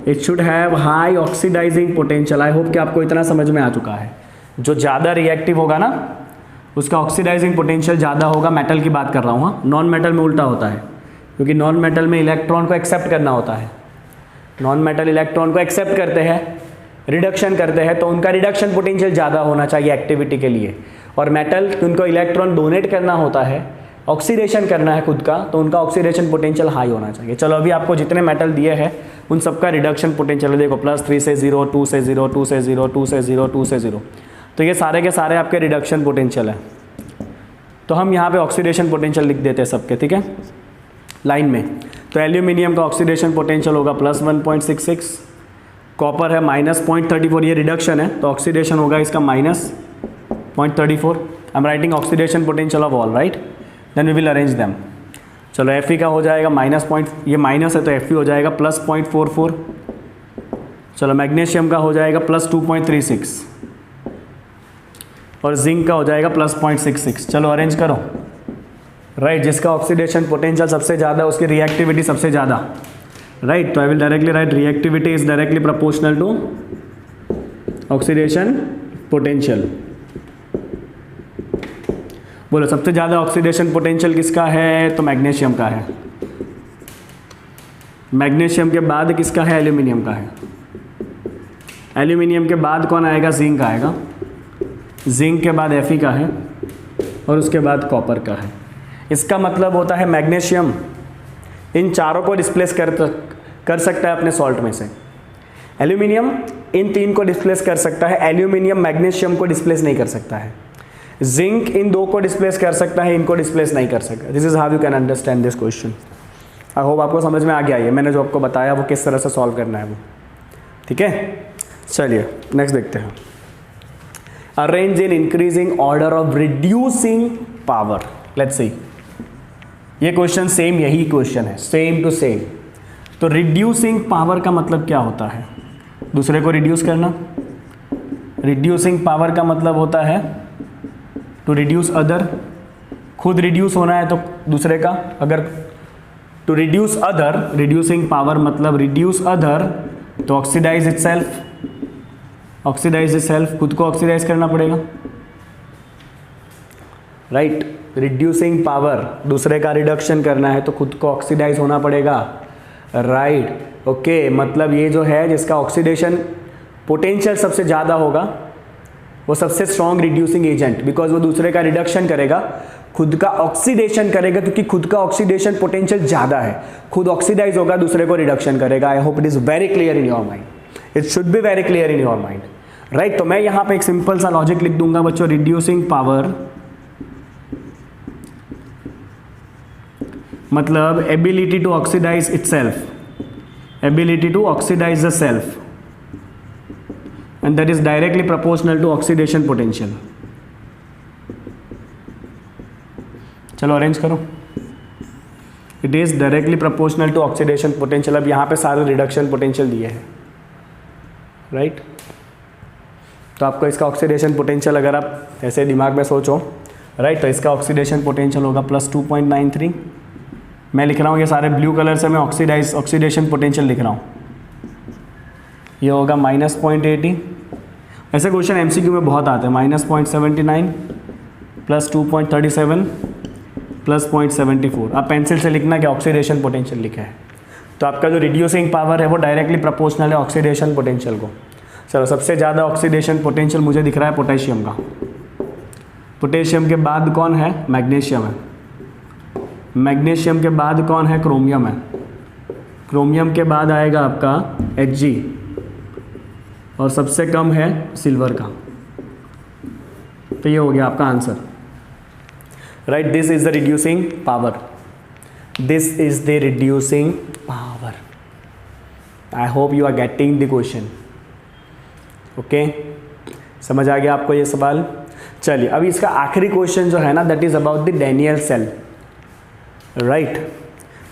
Speaker 1: it should have high oxidizing potential। I hope कि आपको इतना समझ में आ चुका है। जो ज़्यादा रिएक्टिव होगा ना उसका ऑक्सीडाइजिंग पोटेंशियल ज़्यादा होगा, मेटल की बात कर रहा हूँ। हाँ, नॉन मेटल में उल्टा होता है, क्योंकि नॉन मेटल में इलेक्ट्रॉन को एक्सेप्ट करना होता है। नॉन मेटल इलेक्ट्रॉन को एक्सेप्ट करते हैं, रिडक्शन करते हैं, तो उनका रिडक्शन पोटेंशियल ज़्यादा होना चाहिए एक्टिविटी के लिए। और मेटल उनको इलेक्ट्रॉन डोनेट करना होता है, ऑक्सीडेशन करना है खुद का, तो उनका ऑक्सीडेशन पोटेंशियल हाई होना चाहिए। चलो अभी आपको जितने मेटल दिए हैं उन सबका रिडक्शन पोटेंशियल देखो, +3 से 0, 2 से 0, 2 से 0, 2 से 0, 2 से 0, तो ये सारे के सारे आपके रिडक्शन पोटेंशियल है। तो हम यहाँ पे ऑक्सीडेशन पोटेंशियल लिख देते हैं सबके, ठीक है, लाइन में। तो एल्यूमिनियम का ऑक्सीडेशन पोटेंशियल होगा +1.66, कॉपर है -0.34, ये रिडक्शन है तो ऑक्सीडेशन होगा इसका -0.34। I am writing oxidation potential of all, right. Then we will arrange them. चलो Fe का हो जाएगा ये माइनस है तो Fe हो जाएगा +0.44। चलो मैग्नीशियम का हो जाएगा +2.36 और जिंक का हो जाएगा +0.66। चलो अरेंज करो, राइट। जिसका ऑक्सीडेशन पोटेंशियल सबसे ज़्यादा उसकी रिएक्टिविटी सबसे ज़्यादा, राइट। तो I will directly right reactivity is directly proportional to oxidation potential. बोलो सबसे ज़्यादा ऑक्सीडेशन पोटेंशियल किसका है, तो मैग्नीशियम का है। मैग्नीशियम के बाद किसका है, एल्यूमिनियम का है। एल्यूमिनियम के बाद कौन आएगा, जिंक आएगा। जिंक के बाद Fe का है और उसके बाद कॉपर का है। इसका मतलब होता है मैग्नीशियम इन चारों को डिस्प्लेस कर सकता है अपने सॉल्ट में से। एल्यूमिनियम इन तीन को डिस्प्लेस कर सकता है, एल्यूमिनियम मैग्नीशियम को डिस्प्लेस नहीं कर सकता है। जिंक इन दो को डिस्प्लेस कर सकता है, इनको डिस्प्लेस नहीं कर सकता। This is how you can understand this question. I hope आपको समझ में आ गया है मैंने जो आपको बताया वो किस तरह से सॉल्व करना है वो, ठीक है। चलिए नेक्स्ट देखते हैं। Arrange in increasing order of reducing power. Let's see, ये क्वेश्चन सेम यही क्वेश्चन है, सेम टू सेम। तो रिड्यूसिंग पावर का मतलब क्या होता है, दूसरे को रिड्यूस करना। रिड्यूसिंग पावर का मतलब होता है टू रिड्यूस अदर, खुद रिड्यूस होना है तो दूसरे का, अगर to reduce other, reducing power मतलब रिड्यूस अदर तो ऑक्सीडाइज इटसेल्फ, ऑक्सीडाइज इटसेल्फ, खुद को ऑक्सीडाइज करना पड़ेगा, राइट। रिड्यूसिंग पावर, दूसरे का रिडक्शन करना है तो खुद को ऑक्सीडाइज होना पड़ेगा, राइट। ओके, मतलब ये जो है जिसका ऑक्सीडेशन पोटेंशियल सबसे ज़्यादा होगा वो सबसे स्ट्रॉन्ग रिड्यूसिंग एजेंट, बिकॉज वो दूसरे का रिडक्शन करेगा, खुद का ऑक्सीडेशन करेगा, क्योंकि खुद का ऑक्सीडेशन पोटेंशियल ज़्यादा है, खुद ऑक्सीडाइज होगा, दूसरे को रिडक्शन करेगा। आई hope it is very clear in your mind, it should be very clear in your mind, right. तो मैं यहाँ पे एक सिंपल सा लॉजिक लिख दूंगा बच्चों, रिड्यूसिंग पावर मतलब ability to oxidize itself, ability to oxidize the self, and that is directly proportional to oxidation potential। चलो अरेंज करो, it is directly proportional to oxidation potential. अब यहाँ पे सारे रिडक्शन पोटेंशियल दिए हैं, राइट। तो आपको इसका ऑक्सीडेशन पोटेंशियल अगर आप ऐसे दिमाग में सोचो, राइट, तो इसका ऑक्सीडेशन पोटेंशियल होगा +2.93। मैं लिख रहा हूँ ये सारे ब्लू कलर से, मैं ऑक्सीडेशन पोटेंशियल लिख रहा हूँ, ये होगा -0.80। ऐसे क्वेश्चन एमसीक्यू में बहुत आते हैं, -0.79 +2.37 +0.74। आप पेंसिल से लिखना कि ऑक्सीडेशन पोटेंशियल लिखा है, तो आपका जो रिड्यूसिंग पावर है वो डायरेक्टली प्रोपोर्शनल है ऑक्सीडेशन पोटेंशियल को। चलो सबसे ज़्यादा ऑक्सीडेशन पोटेंशियल मुझे दिख रहा है पोटेशियम का। पोटेशियम के बाद कौन है, मैग्नीशियम है। मैग्नीशियम के बाद कौन है, क्रोमियम है। क्रोमियम के बाद आएगा आपका Hg और सबसे कम है सिल्वर का। तो ये हो गया आपका answer, right. This is the reducing power, this is the reducing power. I hope you are getting the question, okay. समझ आ गया आपको ये सवाल। चलिए अभी इसका आखिरी क्वेश्चन जो है ना, that is about the Daniell cell, right.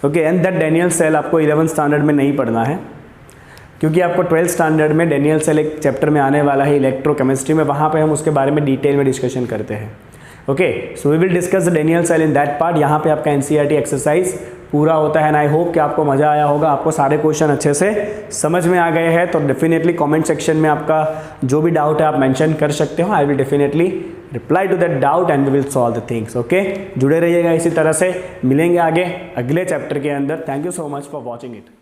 Speaker 1: Okay, and that Daniell cell आपको 11th स्टैंडर्ड में नहीं पढ़ना है, क्योंकि आपको 12th स्टैंडर्ड में डेनियल सेल एक चैप्टर में आने वाला है इलेक्ट्रोकेमिस्ट्री में, वहाँ पे हम उसके बारे में डिटेल में डिस्कशन करते हैं। Okay, so we will discuss the Daniell cell in that part. यहाँ पे आपका एनसीईआरटी एक्सरसाइज पूरा होता है एंड आई होप कि आपको मज़ा आया होगा, आपको सारे क्वेश्चन अच्छे से समझ में आ गए हैं। तो डेफिनेटली कमेंट सेक्शन में आपका जो भी डाउट है आप मेंशन कर सकते हो, I will definitely reply to that doubt and we will solve the things. Okay, जुड़े रहिएगा इसी तरह से, मिलेंगे आगे अगले चैप्टर के अंदर। Thank you so much for watching it.